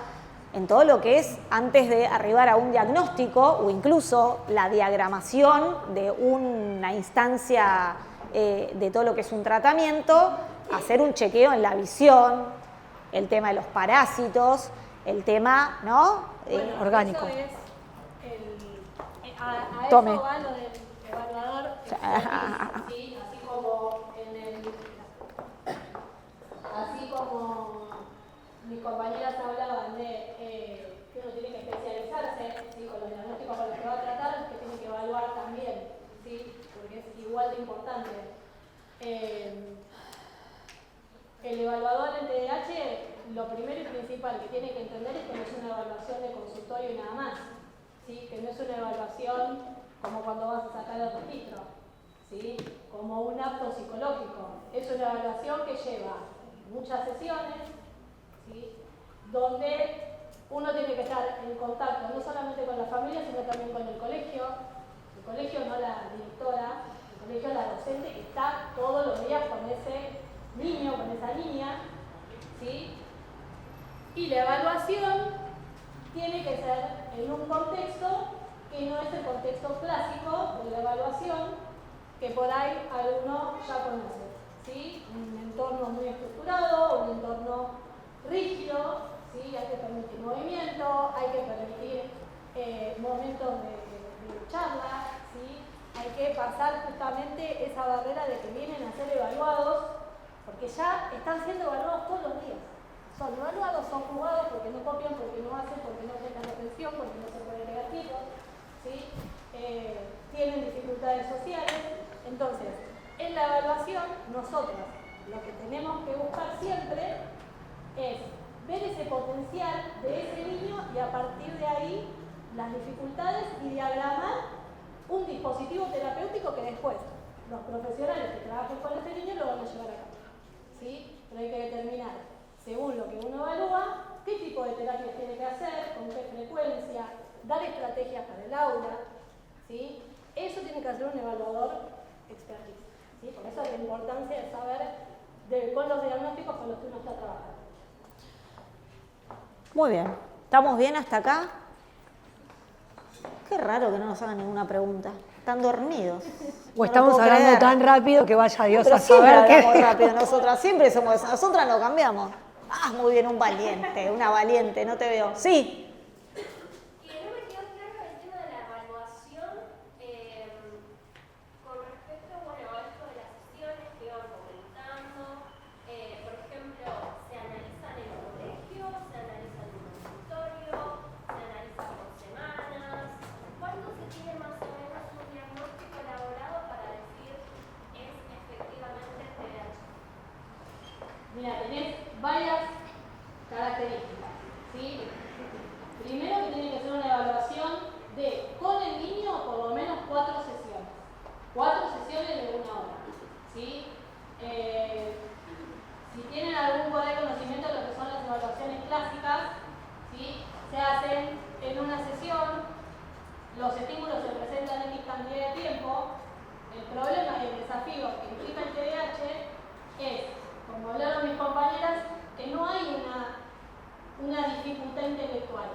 en todo lo que es antes de arribar a un diagnóstico o incluso la diagramación de una instancia de todo lo que es un tratamiento, hacer un chequeo en la visión, el tema de los parásitos, el tema, ¿no? Bueno, orgánico. Eso es a Tome. eso va lo del evaluador, ¿sí? Así como mis compañeras hablaban de que uno tiene que especializarse, ¿sí? Con los diagnósticos con los que va a tratar, que tiene que evaluar también, ¿sí? Porque es igual de importante. El evaluador en TDAH, lo primero y principal que tiene que entender es que no es una evaluación de consultorio y nada más, ¿sí? Que no es una evaluación como cuando vas a sacar el registro, ¿sí? Como un acto psicológico. Es una evaluación que lleva muchas sesiones, ¿sí? Donde uno tiene que estar en contacto no solamente con la familia, sino también con el colegio, colegio, no la directora, el colegio, la docente que está todos los días con ese niño, con esa niña, ¿sí? Y la evaluación tiene que ser en un contexto que no es el contexto clásico de la evaluación que por ahí alguno ya conoce, ¿sí? Un entorno muy estructurado, un entorno rígido, ¿sí? Hay que permitir movimiento, hay que permitir momentos de charla, ¿sí? Hay que pasar justamente esa barrera de que vienen a ser evaluados, porque ya están siendo evaluados todos los días. Son evaluados, son juzgados porque no copian, porque no hacen, porque no prestan atención, porque no se pueden negativos, ¿sí? Tienen dificultades sociales. Entonces, en la evaluación, nosotros lo que tenemos que buscar siempre es ver ese potencial de ese niño y a partir de ahí las dificultades y diagramar un dispositivo terapéutico que después los profesionales que trabajen con ese niño lo van a llevar a cabo, ¿sí? Pero hay que determinar, según lo que uno evalúa, qué tipo de terapias tiene que hacer, con qué frecuencia, dar estrategias para el aula, ¿sí? Eso tiene que hacer un evaluador expertise, ¿sí? Por eso es la importancia de saber con los diagnósticos con los que uno está trabajando. Muy bien. ¿Estamos bien hasta acá? Qué raro que no nos hagan ninguna pregunta. Están dormidos. O estamos hablando tan rápido que vaya Dios Pero a siempre saber hablamos que... rápido nosotras, siempre somos, nosotras no cambiamos. Ah, muy bien, un valiente, una valiente, no te veo. Sí. Y no me quedó claro el tema de la evaluación con respecto, bueno, a esto de las sesiones que iban comentando. Por ejemplo, ¿se analizan en el colegio? ¿Se analizan en un consultorio? ¿Se analizan por semanas? ¿Cuándo se tiene más o menos un diagnóstico elaborado para decir es efectivamente TDAH? Mira, tenés varias características, ¿sí? Primero que tiene que ser una evaluación de, con el niño, por lo menos 4 sesiones. 4 sesiones de 1 hora, ¿sí? Si tienen algún por ahí conocimiento de lo que son las evaluaciones clásicas, ¿sí? Se hacen en una sesión, los estímulos se presentan en X cantidad de tiempo. El problema y el desafío que implica el TDAH es, como hablaron mis compañeras, que no hay una dificultad intelectual,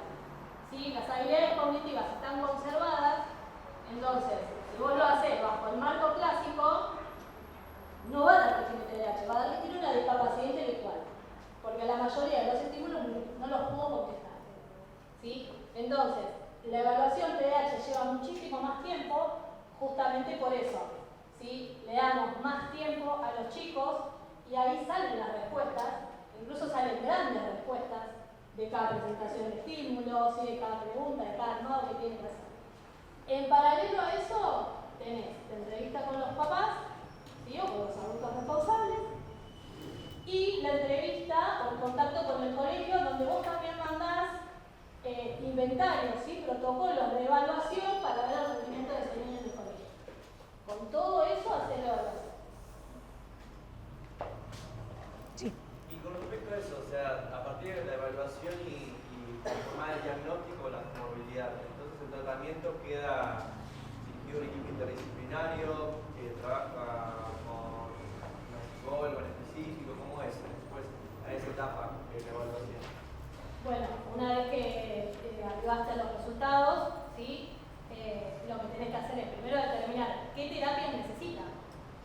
¿sí? Las habilidades cognitivas están conservadas, entonces, si vos lo haces bajo el marco clásico, no va a dar que tiene TDAH, va a dar que tiene una discapacidad intelectual, porque la mayoría de los estímulos no los pudo contestar, ¿sí? Entonces, la evaluación TDAH lleva muchísimo más tiempo, justamente por eso, ¿sí? Le damos más tiempo a los chicos y ahí salen las respuestas, incluso salen grandes respuestas de cada presentación de estímulos, ¿sí? De cada pregunta, de cada armado que tienen que hacer. En paralelo a eso, tenés la entrevista con los papás, ¿sí? O con los adultos responsables, y la entrevista o el contacto con el colegio, donde vos también mandás inventarios, ¿sí? Protocolos de evaluación para ver el rendimiento de ese niño en el colegio. Con todo eso, hacer la evaluación. Y con respecto a eso, o sea, a partir de la evaluación y formar el diagnóstico, la comorbilidad, entonces el tratamiento queda dirigido a un equipo interdisciplinario que trabaja con un psicólogo en específico. ¿Cómo es después a esa etapa de la evaluación? Bueno, una vez que arribaste a los resultados, ¿sí? Lo que tenés que hacer es primero determinar qué terapias necesitan.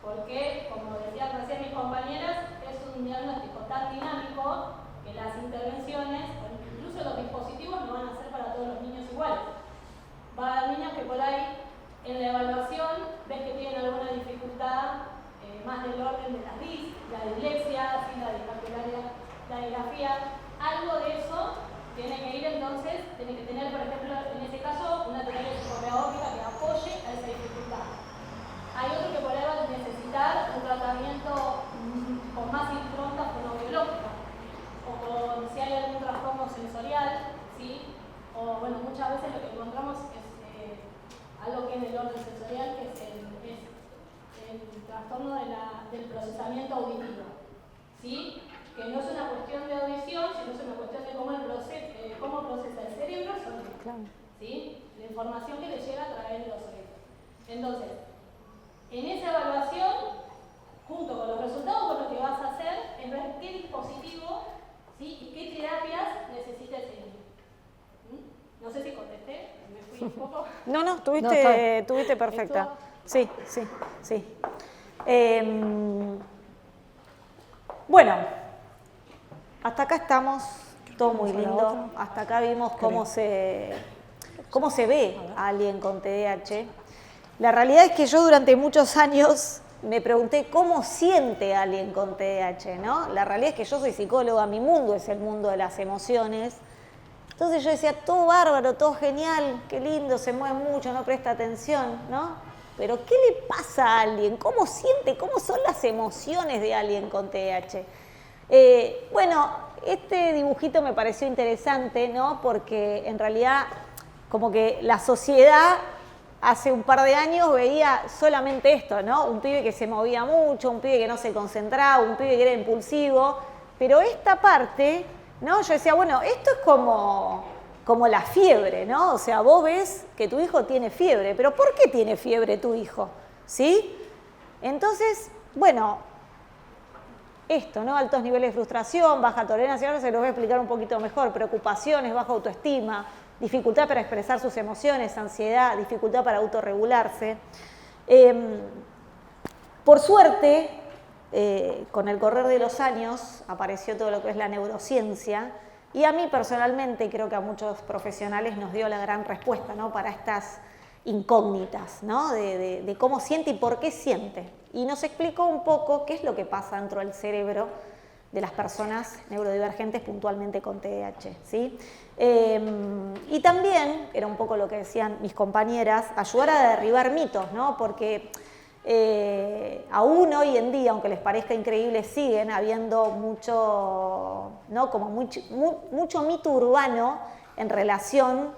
Porque, como decían recién mis compañeras, es un diagnóstico tan dinámico que las intervenciones, incluso los dispositivos, no van a ser para todos los niños iguales. Va a haber niños que por ahí, en la evaluación, ves que tienen alguna dificultad más del orden de las DIS, la dislexia, ¿sí? La discapularia, la digrafía, algo de eso tiene que ir entonces, tiene que tener, por ejemplo, en ese caso, una terapia psicopedagógica que apoye a esa dificultad. Hay otro que por ahí va a necesitar un tratamiento con más impronta fonobiológica, o con si hay algún trastorno sensorial, ¿sí? O bueno, muchas veces lo que encontramos es algo que es del orden sensorial, que es el trastorno del procesamiento auditivo, ¿sí? Que no es una cuestión de audición, sino es una cuestión de cómo procesa el cerebro el sonido, ¿sí? La información que le llega a través de los oídos. Entonces, en esa evaluación, junto con los resultados, lo que vas a hacer es ver qué dispositivo, ¿sí?, y qué terapias necesita el cerebro. No sé si contesté, me fui un poco. No, estuviste perfecta. Sí. Bueno, hasta acá estamos, todo muy lindo. Hasta acá vimos cómo se ve a alguien con TDAH. La realidad es que yo durante muchos años me pregunté cómo siente a alguien con TDAH, ¿no? La realidad es que yo soy psicóloga, mi mundo es el mundo de las emociones. Entonces yo decía, todo bárbaro, todo genial, qué lindo, se mueve mucho, no presta atención, ¿no? Pero ¿qué le pasa a alguien? ¿Cómo siente? ¿Cómo son las emociones de alguien con TDAH? Bueno, este dibujito me pareció interesante, ¿no? Porque en realidad como que la sociedad hace un par de años veía solamente esto, ¿no? Un pibe que se movía mucho, un pibe que no se concentraba, un pibe que era impulsivo, pero esta parte, ¿no? Yo decía, bueno, esto es como la fiebre, ¿no? O sea, vos ves que tu hijo tiene fiebre, pero ¿por qué tiene fiebre tu hijo? ¿Sí? Entonces, bueno, esto, ¿no? Altos niveles de frustración, baja tolerancia, ahora se los voy a explicar un poquito mejor, preocupaciones, baja autoestima, dificultad para expresar sus emociones, ansiedad, dificultad para autorregularse. Por suerte, con el correr de los años apareció todo lo que es la neurociencia y a mí personalmente, creo que a muchos profesionales nos dio la gran respuesta, ¿no?, para estas incógnitas, ¿no?, de cómo siente y por qué siente. Y nos explicó un poco qué es lo que pasa dentro del cerebro de las personas neurodivergentes puntualmente con TDAH, ¿sí? Y también, era un poco lo que decían mis compañeras, ayudar a derribar mitos, ¿no? Porque aún hoy en día, aunque les parezca increíble, siguen habiendo mucho, ¿no?, como mucho mito urbano en relación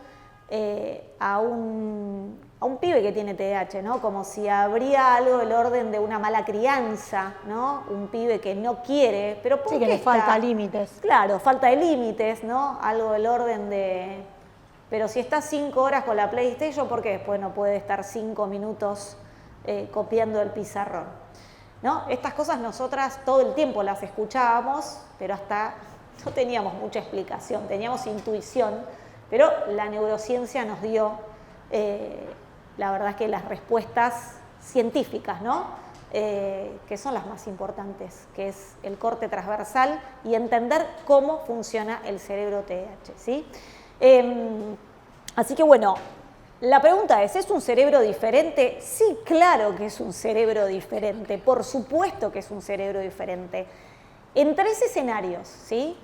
a un pibe que tiene TDAH, ¿no? Como si habría algo del orden de una mala crianza, ¿no? Un pibe que no quiere, pero ¿por qué que le está? falta límites. Claro, falta de límites, ¿no? Algo del orden de... Pero si está 5 horas con la PlayStation, ¿por qué después no puede estar 5 minutos copiando el pizarrón? ¿No? Estas cosas nosotras todo el tiempo las escuchábamos, pero hasta no teníamos mucha explicación, teníamos intuición, pero la neurociencia nos dio, la verdad es que las respuestas científicas, ¿no? Que son las más importantes, que es el corte transversal y entender cómo funciona el cerebro TDAH, ¿sí? Así que bueno, la pregunta ¿es un cerebro diferente? Sí, claro que es un cerebro diferente, por supuesto que es un cerebro diferente. En 3 escenarios, ¿sí?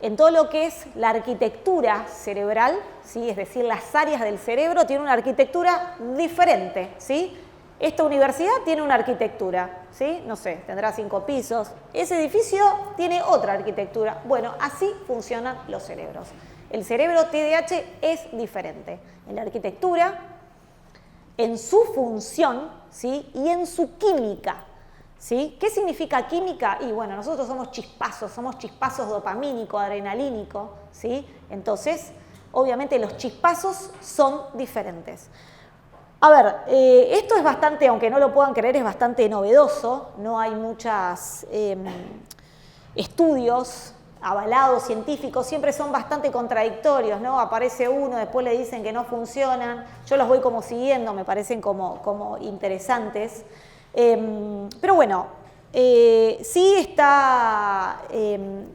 En todo lo que es la arquitectura cerebral, ¿sí?, es decir, las áreas del cerebro tienen una arquitectura diferente, ¿sí? Esta universidad tiene una arquitectura, ¿sí? No sé, tendrá 5 pisos. Ese edificio tiene otra arquitectura. Bueno, así funcionan los cerebros. El cerebro TDAH es diferente en la arquitectura, en su función, ¿sí?, y en su química. ¿Sí? ¿Qué significa química? Y bueno, nosotros somos chispazos dopamínicos, adrenalínicos, ¿sí? Entonces, obviamente los chispazos son diferentes. A ver, esto es bastante, aunque no lo puedan creer, es bastante novedoso, no hay muchos estudios avalados, científicos, siempre son bastante contradictorios, ¿no? Aparece uno, después le dicen que no funcionan, yo los voy como siguiendo, me parecen como interesantes. Pero bueno, sí está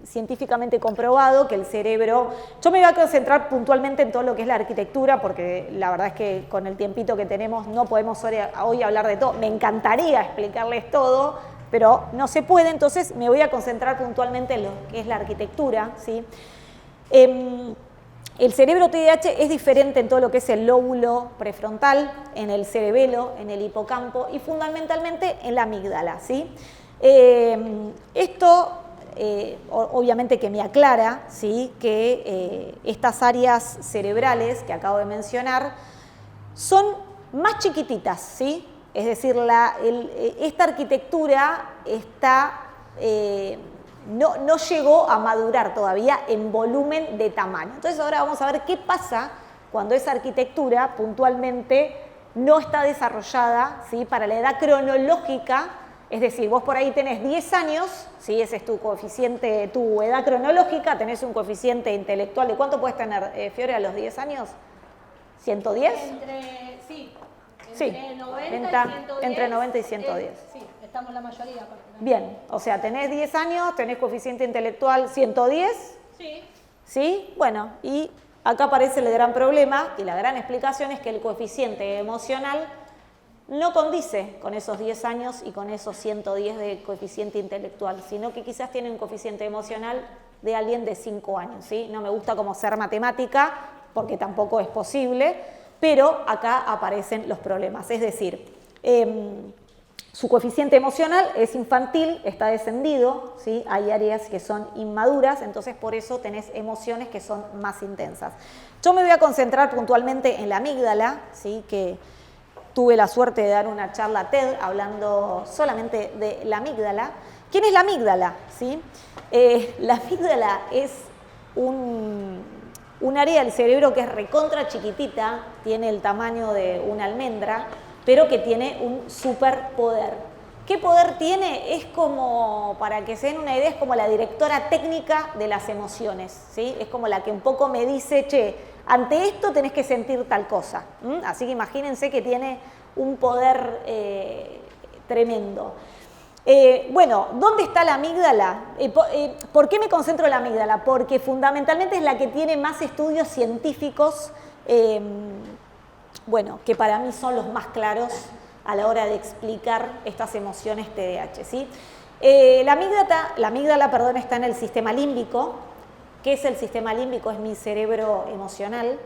científicamente comprobado que el cerebro... Yo me voy a concentrar puntualmente en todo lo que es la arquitectura, porque la verdad es que con el tiempito que tenemos no podemos hoy hablar de todo. Me encantaría explicarles todo, pero no se puede, entonces me voy a concentrar puntualmente en lo que es la arquitectura, ¿sí? El cerebro TDAH es diferente en todo lo que es el lóbulo prefrontal, en el cerebelo, en el hipocampo y fundamentalmente en la amígdala, ¿sí? Esto obviamente que me aclara, ¿sí?, que estas áreas cerebrales que acabo de mencionar son más chiquititas, ¿sí? Es decir, esta arquitectura está... No llegó a madurar todavía en volumen de tamaño. Entonces ahora vamos a ver qué pasa cuando esa arquitectura puntualmente no está desarrollada, ¿sí?, para la edad cronológica. Es decir, vos por ahí tenés 10 años, ¿sí?, ese es tu coeficiente, tu edad cronológica, tenés un coeficiente intelectual. ¿De cuánto puedes tener, Fiore, a los 10 años? ¿110? Entre 90 y 110. Entre 90 y 110. Sí, estamos la mayoría. Aparte, ¿no? Bien, o sea, tenés 10 años, tenés coeficiente intelectual 110. Sí. ¿Sí? Bueno, y acá aparece el gran problema y la gran explicación es que el coeficiente emocional no condice con esos 10 años y con esos 110 de coeficiente intelectual, sino que quizás tiene un coeficiente emocional de alguien de 5 años, ¿sí? No me gusta como ser matemática, porque tampoco es posible, pero acá aparecen los problemas. Es decir, su coeficiente emocional es infantil, está descendido, ¿sí? Hay áreas que son inmaduras, entonces por eso tenés emociones que son más intensas. Yo me voy a concentrar puntualmente en la amígdala, ¿sí?, que tuve la suerte de dar una charla TED hablando solamente de la amígdala. ¿Quién es la amígdala? ¿Sí? La amígdala es un área del cerebro que es recontra chiquitita, tiene el tamaño de una almendra, pero que tiene un superpoder. ¿Qué poder tiene? Es como, para que se den una idea, es como la directora técnica de las emociones, ¿sí? Es como la que un poco me dice, che, ante esto tenés que sentir tal cosa. Así que imagínense que tiene un poder tremendo. Bueno, ¿dónde está la amígdala? ¿Por qué me concentro en la amígdala? Porque fundamentalmente es la que tiene más estudios científicos, bueno, que para mí son los más claros a la hora de explicar estas emociones TDAH, ¿sí? La amígdala, perdón, está en el sistema límbico. ¿Qué es el sistema límbico? Es mi cerebro emocional.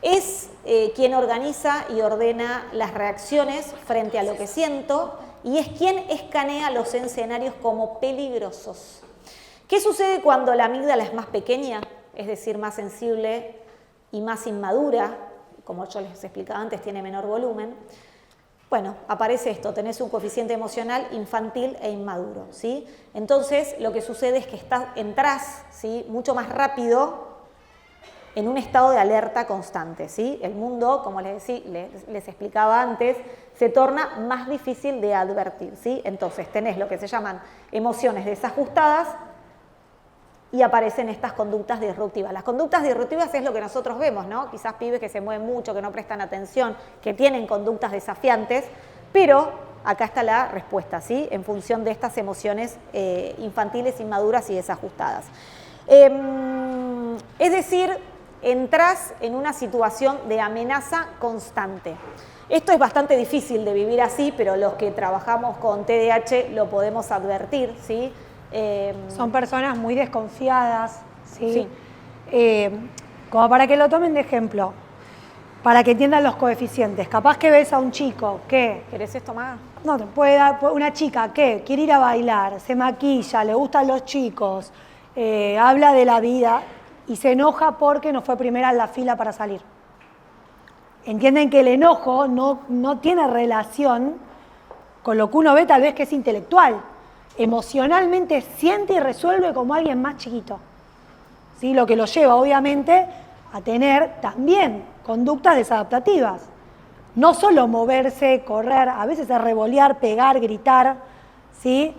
Es quien organiza y ordena las reacciones frente a lo que siento y es quien escanea los escenarios como peligrosos. ¿Qué sucede cuando la amígdala es más pequeña? Es decir, más sensible y más inmadura, como yo les explicaba antes, tiene menor volumen. Bueno, aparece esto, tenés un coeficiente emocional infantil e inmaduro, ¿sí? Entonces, lo que sucede es que entrás, ¿sí?, mucho más rápido en un estado de alerta constante, ¿sí? El mundo, como les explicaba antes, se torna más difícil de advertir, ¿sí? Entonces, tenés lo que se llaman emociones desajustadas y aparecen estas conductas disruptivas. Las conductas disruptivas es lo que nosotros vemos, ¿no? Quizás pibes que se mueven mucho, que no prestan atención, que tienen conductas desafiantes, pero acá está la respuesta, ¿sí?, en función de estas emociones infantiles, inmaduras y desajustadas. Es decir, entrás en una situación de amenaza constante. Esto es bastante difícil de vivir así, pero los que trabajamos con TDAH lo podemos advertir, ¿sí? Son personas muy desconfiadas, ¿sí? Como para que lo tomen de ejemplo, para que entiendan los coeficientes. Capaz que ves a un chico que... ¿Querés esto más? No, te puede dar una chica que quiere ir a bailar, se maquilla, le gustan los chicos, habla de la vida y se enoja porque no fue primera en la fila para salir. Entienden que el enojo no tiene relación con lo que uno ve tal vez que es intelectual. Emocionalmente siente y resuelve como alguien más chiquito, ¿sí? Lo que lo lleva obviamente a tener también conductas desadaptativas. No solo moverse, correr, a veces es revolear, pegar, gritar, ¿sí?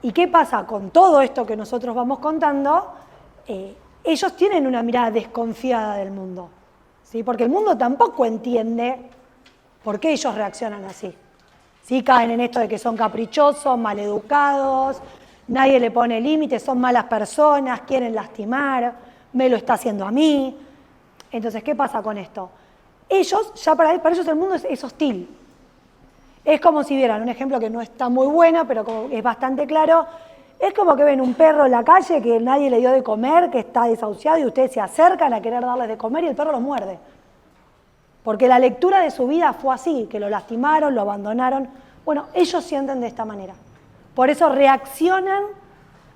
¿Y qué pasa con todo esto que nosotros vamos contando? Ellos tienen una mirada desconfiada del mundo, ¿sí? Porque el mundo tampoco entiende por qué ellos reaccionan así. Sí, caen en esto de que son caprichosos, maleducados, nadie le pone límites, son malas personas, quieren lastimar, me lo está haciendo a mí. Entonces, ¿qué pasa con esto? Ellos, ya para ellos el mundo es hostil. Es como si vieran, un ejemplo que no está muy bueno, pero es bastante claro, es como que ven un perro en la calle que nadie le dio de comer, que está desahuciado y ustedes se acercan a querer darles de comer y el perro los muerde. Porque la lectura de su vida fue así, que lo lastimaron, lo abandonaron. Bueno, ellos sienten de esta manera. Por eso reaccionan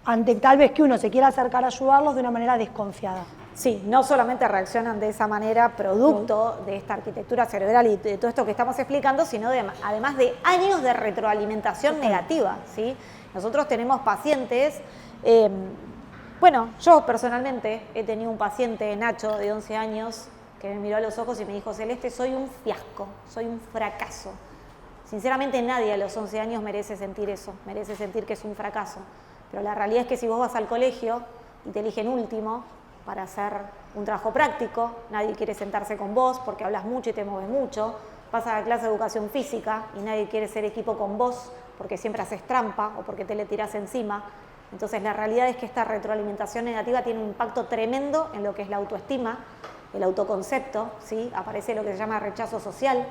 ante tal vez que uno se quiera acercar a ayudarlos de una manera desconfiada. Sí, no solamente reaccionan de esa manera producto de esta arquitectura cerebral y de todo esto que estamos explicando, sino además de años de retroalimentación negativa, ¿sí? Nosotros tenemos pacientes, bueno, yo personalmente he tenido un paciente, Nacho, de 11 años, que me miró a los ojos y me dijo, Celeste, soy un fiasco, soy un fracaso. Sinceramente nadie a los 11 años merece sentir eso, merece sentir que es un fracaso. Pero la realidad es que si vos vas al colegio y te eligen último para hacer un trabajo práctico, nadie quiere sentarse con vos porque hablas mucho y te mueves mucho, vas a la clase de educación física y nadie quiere ser equipo con vos porque siempre haces trampa o porque te le tirás encima. Entonces la realidad es que esta retroalimentación negativa tiene un impacto tremendo en lo que es la autoestima, el autoconcepto, ¿sí? Aparece lo que se llama rechazo social,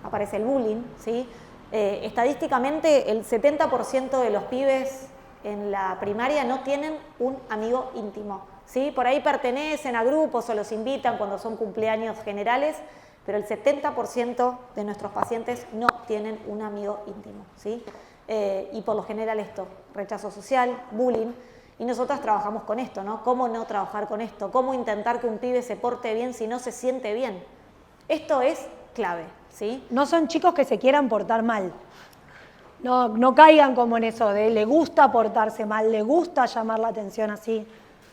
aparece el bullying, ¿sí? Estadísticamente el 70% de los pibes en la primaria no tienen un amigo íntimo, ¿sí? Por ahí pertenecen a grupos o los invitan cuando son cumpleaños generales, pero el 70% de nuestros pacientes no tienen un amigo íntimo, ¿sí? Y por lo general esto, rechazo social, bullying, y nosotras trabajamos con esto, ¿no? ¿Cómo no trabajar con esto? ¿Cómo intentar que un pibe se porte bien si no se siente bien? Esto es clave, ¿sí? No son chicos que se quieran portar mal. No caigan como en eso de le gusta portarse mal, le gusta llamar la atención así.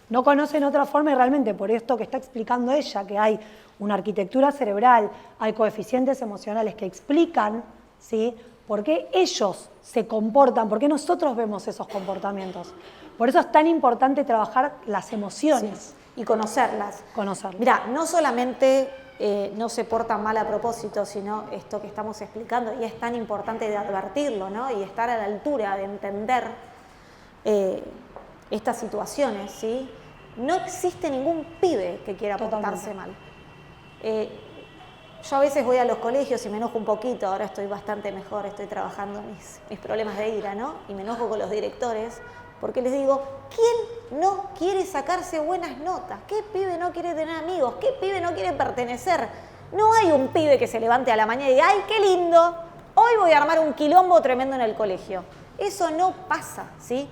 No conocen otra forma y realmente por esto que está explicando ella, que hay una arquitectura cerebral, hay coeficientes emocionales que explican, ¿sí?, por qué ellos se comportan, por qué nosotros vemos esos comportamientos. Por eso es tan importante trabajar las emociones. Sí, y conocerlas. Conocerlas. Mira, no solamente no se portan mal a propósito, sino esto que estamos explicando, y es tan importante de advertirlo, ¿no? Y estar a la altura de entender estas situaciones, ¿sí? No existe ningún pibe que quiera portarse mal. Yo a veces voy a los colegios y me enojo un poquito, ahora estoy bastante mejor, estoy trabajando mis problemas de ira, ¿no? Y me enojo con los directores, porque les digo, ¿quién no quiere sacarse buenas notas? ¿Qué pibe no quiere tener amigos? ¿Qué pibe no quiere pertenecer? No hay un pibe que se levante a la mañana y diga, ¡ay, qué lindo! Hoy voy a armar un quilombo tremendo en el colegio. Eso no pasa, ¿sí?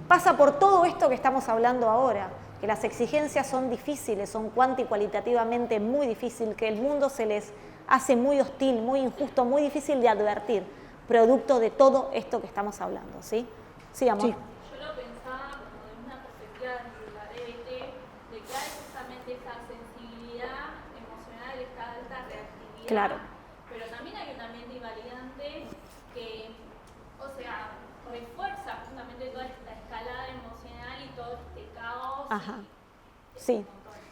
Pasa por todo esto que estamos hablando ahora, que las exigencias son difíciles, son cuanti y cualitativamente muy difíciles, que el mundo se les hace muy hostil, muy injusto, muy difícil de advertir, producto de todo esto que estamos hablando, ¿sí? Sí, amor. Sí. Yo lo pensaba como de una perspectiva de la DBT, de que hay justamente esa sensibilidad emocional, esta alta reactividad. Claro. Pero también hay un ambiente invalidante que, o sea, refuerza justamente toda esta escalada emocional y todo este caos. Ajá. Sí,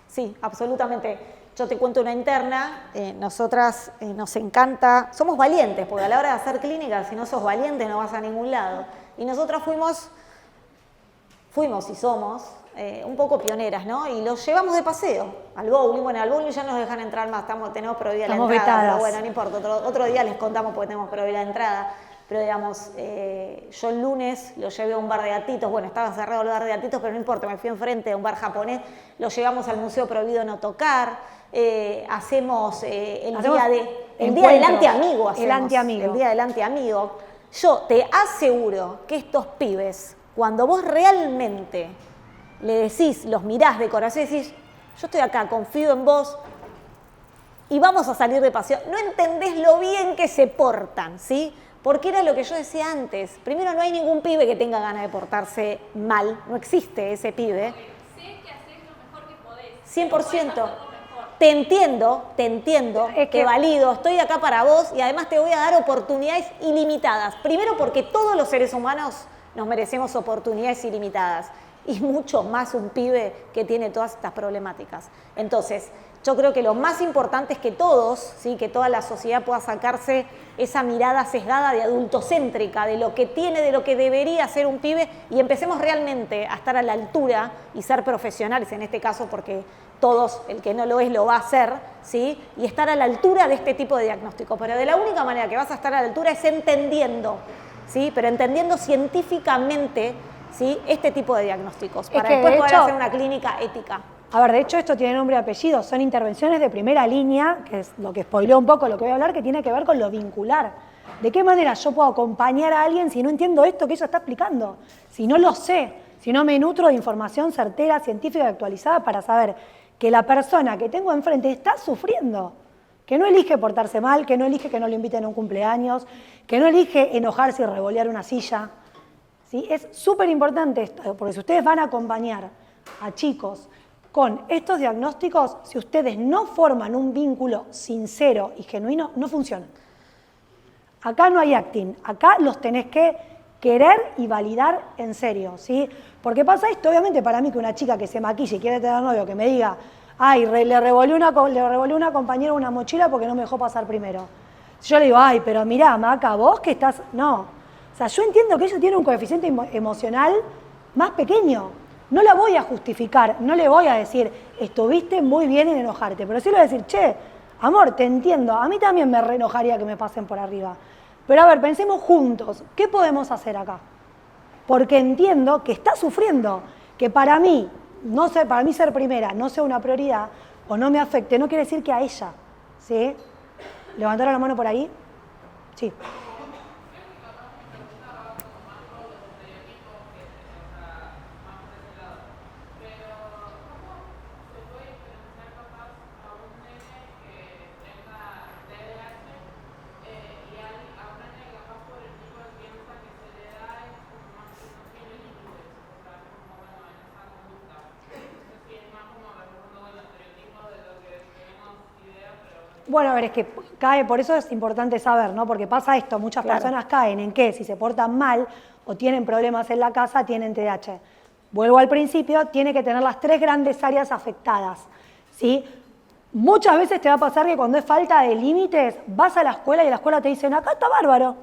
sí, absolutamente. Yo te cuento una interna, nosotras nos encanta, somos valientes, porque a la hora de hacer clínica, si no sos valiente no vas a ningún lado. Y nosotras fuimos y somos un poco pioneras, ¿no? Y los llevamos de paseo al bowling. Bueno, al bowling ya nos dejan entrar más, tenemos prohibida la entrada. Vetadas. Pero bueno, no importa, otro día les contamos porque tenemos prohibida la entrada. Pero digamos, yo el lunes lo llevé a un bar de gatitos, bueno, estaba cerrado el bar de gatitos, pero no importa, me fui enfrente a un bar japonés, lo llevamos al Museo Prohibido No Tocar, hacemos el día del antiamigo. El antiamigo. El día del antiamigo. Yo te aseguro que estos pibes, cuando vos realmente le decís, los mirás de corazón y decís, yo estoy acá, confío en vos, y vamos a salir de paseo, no entendés lo bien que se portan, ¿sí? Porque era lo que yo decía antes. Primero, no hay ningún pibe que tenga ganas de portarse mal. No existe ese pibe. Sé que haces lo mejor que podés. 100%. Te entiendo, te valido. Estoy acá para vos y además te voy a dar oportunidades ilimitadas. Primero, porque todos los seres humanos nos merecemos oportunidades ilimitadas. Y mucho más un pibe que tiene todas estas problemáticas. Entonces, yo creo que lo más importante es que todos, ¿sí?, que toda la sociedad pueda sacarse esa mirada sesgada de adultocéntrica, de lo que tiene, de lo que debería ser un pibe, y empecemos realmente a estar a la altura y ser profesionales en este caso, porque todos, el que no lo es, lo va a hacer, ¿sí?, y estar a la altura de este tipo de diagnóstico. Pero de la única manera que vas a estar a la altura es entendiendo, ¿sí?, pero entendiendo científicamente, ¿sí?, este tipo de diagnósticos, para después poder hacer una clínica ética. A ver, de hecho esto tiene nombre y apellido, son intervenciones de primera línea, que es lo que spoileó un poco lo que voy a hablar, que tiene que ver con lo vincular. ¿De qué manera yo puedo acompañar a alguien si no entiendo esto que ella está explicando? Si no lo sé, si no me nutro de información certera, científica y actualizada para saber que la persona que tengo enfrente está sufriendo, que no elige portarse mal, que no elige que no lo inviten a un cumpleaños, que no elige enojarse y revolear una silla. ¿Sí? Es súper importante esto, porque si ustedes van a acompañar a chicos con estos diagnósticos, si ustedes no forman un vínculo sincero y genuino, no funcionan. Acá no hay acting, acá los tenés que querer y validar en serio, ¿sí? Porque pasa esto, obviamente para mí que una chica que se maquille y quiere tener novio, que me diga, ay, le revolvió una compañera una mochila porque no me dejó pasar primero. Yo le digo, ay, pero mirá, Maca, vos que estás... No, o sea, yo entiendo que ella tiene un coeficiente emocional más pequeño. No la voy a justificar, no le voy a decir, estuviste muy bien en enojarte, pero sí le voy a decir, che, amor, te entiendo, a mí también me reenojaría que me pasen por arriba. Pero a ver, pensemos juntos, ¿qué podemos hacer acá? Porque entiendo que está sufriendo, que para mí, para mí ser primera no sea una prioridad o no me afecte, no quiere decir que a ella, ¿sí? ¿Levantaron la mano por ahí? Sí. Bueno, a ver, es que cae, por eso es importante saber, ¿no? Porque pasa esto, muchas personas caen en que si se portan mal o tienen problemas en la casa, tienen TDAH. Vuelvo al principio, tiene que tener las 3 grandes áreas afectadas, ¿sí? Muchas veces te va a pasar que cuando es falta de límites, vas a la escuela y en la escuela te dicen, acá está bárbaro,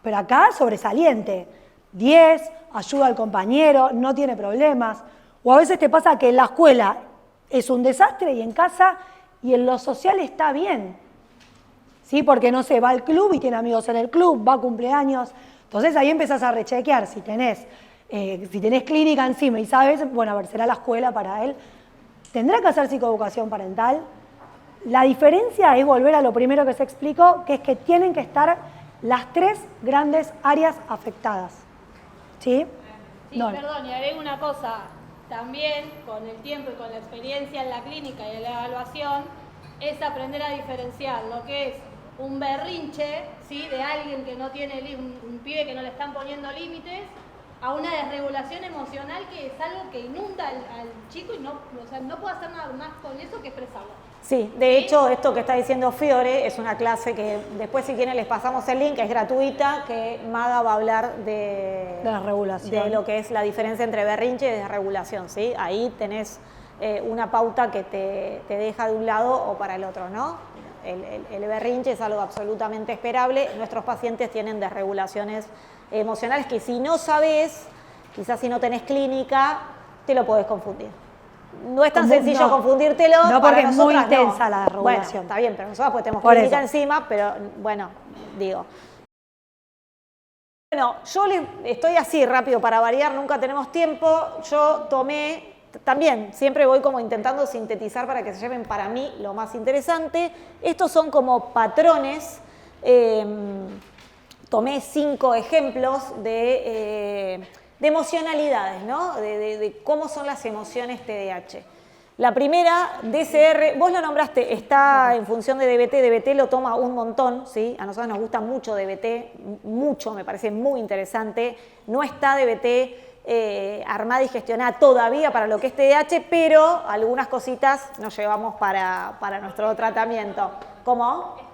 pero acá sobresaliente, 10, ayuda al compañero, no tiene problemas. O a veces te pasa que en la escuela es un desastre y en casa... Y en lo social está bien, ¿sí? Porque, no sé, va al club y tiene amigos en el club, va a cumpleaños. Entonces ahí empezás a rechequear si tenés clínica encima y sabes, bueno, a ver, será la escuela para él. Tendrá que hacer psicoeducación parental. La diferencia es volver a lo primero que se explicó, que es que tienen que estar las 3 grandes áreas afectadas, ¿sí? Sí, no. Perdón, y haré una cosa. También, con el tiempo y con la experiencia en la clínica y en la evaluación, es aprender a diferenciar lo que es un berrinche, ¿sí? De alguien que no tiene, un pibe que no le están poniendo límites, a una desregulación emocional que es algo que inunda al chico y no puede hacer nada más con eso que expresarlo. Sí, de hecho, esto que está diciendo Fiore es una clase que después, si quieren, les pasamos el link, es gratuita, que Maga va a hablar de la regulación, de lo que es la diferencia entre berrinche y desregulación, ¿sí? Ahí tenés una pauta que te deja de un lado o para el otro, ¿no? El berrinche es algo absolutamente esperable. Nuestros pacientes tienen desregulaciones emocionales que si no sabés, quizás si no tenés clínica, te lo podés confundir. No es tan sencillo confundírtelo. No, porque es muy intensa la regulación. Bueno, está bien, pero nosotros pues tenemos clínica encima, pero bueno, digo. Bueno, yo estoy así rápido para variar, nunca tenemos tiempo. Yo tomé, también siempre voy como intentando sintetizar para que se lleven para mí lo más interesante. Estos son como patrones. Tomé 5 ejemplos de emocionalidades, ¿no? De cómo son las emociones TDAH. La primera, DCR, vos lo nombraste, está en función de DBT, DBT lo toma un montón, ¿sí? A nosotros nos gusta mucho DBT, mucho, me parece muy interesante. No está DBT armada y gestionada todavía para lo que es TDAH, pero algunas cositas nos llevamos para nuestro tratamiento. ¿Cómo?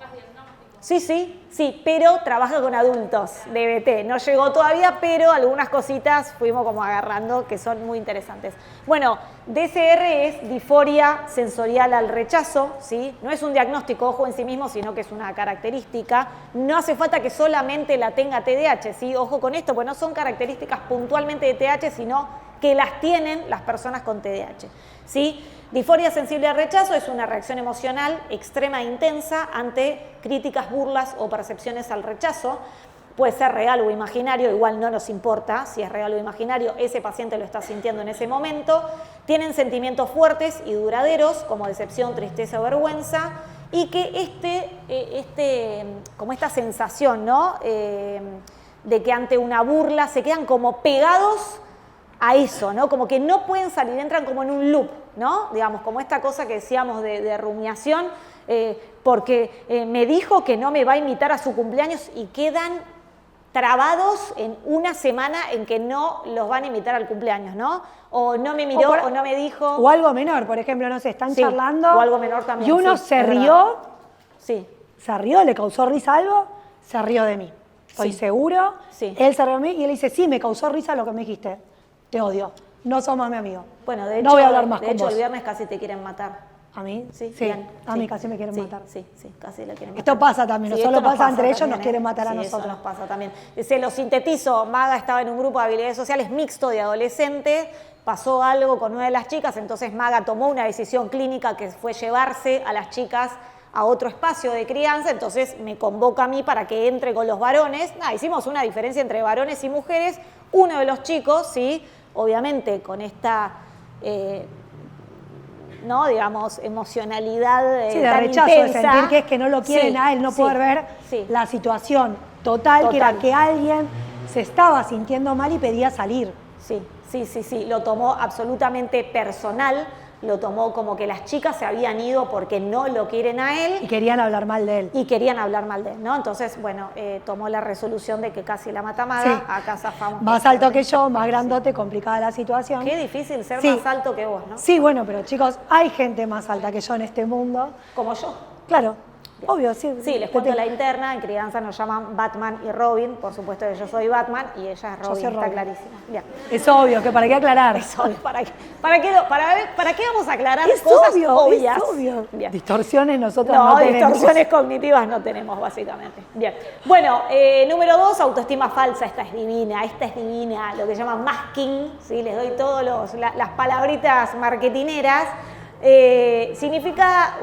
Sí, pero trabaja con adultos, DBT. No llegó todavía, pero algunas cositas fuimos como agarrando que son muy interesantes. Bueno, DCR es disforia sensorial al rechazo, ¿sí? No es un diagnóstico, ojo, en sí mismo, sino que es una característica. No hace falta que solamente la tenga TDAH, ¿sí? Ojo con esto, pues no son características puntualmente de TDAH, sino que las tienen las personas con TDAH, ¿sí? Disforia sensible al rechazo es una reacción emocional extrema e intensa ante críticas, burlas o percepciones al rechazo. Puede ser real o imaginario, igual no nos importa si es real o imaginario, ese paciente lo está sintiendo en ese momento. Tienen sentimientos fuertes y duraderos como decepción, tristeza o vergüenza, y que como esta sensación, ¿no? De que ante una burla se quedan como pegados a eso, ¿no? Como que no pueden salir, entran como en un loop, ¿no? Digamos, como esta cosa que decíamos de rumiación, porque me dijo que no me va a invitar a su cumpleaños y quedan trabados en una semana en que no los van a invitar al cumpleaños, ¿no? O no me miró, o no me dijo. O algo menor, por ejemplo, no sé, están Sí, charlando. o algo menor también, Y uno sí, se es rió, Sí, se rió, le causó risa algo, se rió de mí. Estoy Sí. seguro. Sí. Él se rió de mí y él dice, sí, me causó risa lo que me dijiste. Te odio. No sos más mi amigo. bueno, de hecho, no voy a hablar más de con hecho vos. el viernes casi te quieren matar. ¿A mí? Sí, Sí, bien, a sí. mí casi me quieren Sí, matar. Sí, casi la quieren matar. Esto pasa también, no Sí, solo esto nos pasa entre ellos, también, nos quieren matar a Sí, nosotros. Eso nos pasa también. Se lo sintetizo, Maga estaba en un grupo de habilidades sociales mixto de adolescentes, pasó algo con una de las chicas, entonces Maga tomó una decisión clínica que fue llevarse a las chicas a otro espacio de crianza, entonces me convoca a mí para que entre con los varones. Hicimos una diferencia entre varones y mujeres. Uno de los chicos, sí, obviamente con esta... ¿no? Digamos, emocionalidad Sí, de tan rechazo, intensa. de sentir que es que no lo quieren Sí, a él, no sí, poder ver sí. la situación total, que era Total. que alguien se estaba sintiendo mal y pedía salir. Sí, lo tomó absolutamente personal, lo tomó como que las chicas se habían ido porque no lo quieren a Y él querían hablar mal de él. y querían hablar mal de él, ¿no? Entonces, bueno, tomó la resolución de que casi la mata Maga, Sí. acá zafamos. Más alto que yo, más grandote, complicada la situación. Qué difícil ser Sí. más alto que vos, ¿no? Sí, bueno, pero chicos, hay gente más alta que yo en este mundo. Como yo. Claro, obvio, sí. Sí, les cuento la interna, en crianza nos llaman Batman y Robin, por supuesto que yo soy Batman y ella es Robin, soy está Robin. clarísimo. Bien. Es obvio, que para qué aclarar. Es obvio, ¿para qué vamos a aclarar Es cosas obvio, obvias? es obvio. Bien. Distorsiones nosotros no tenemos. Distorsiones cognitivas no tenemos, básicamente. Bien. Bueno, número 2, autoestima falsa. Esta es divina, lo que llaman masking, ¿sí? Les doy todas las palabritas marketineras. Significa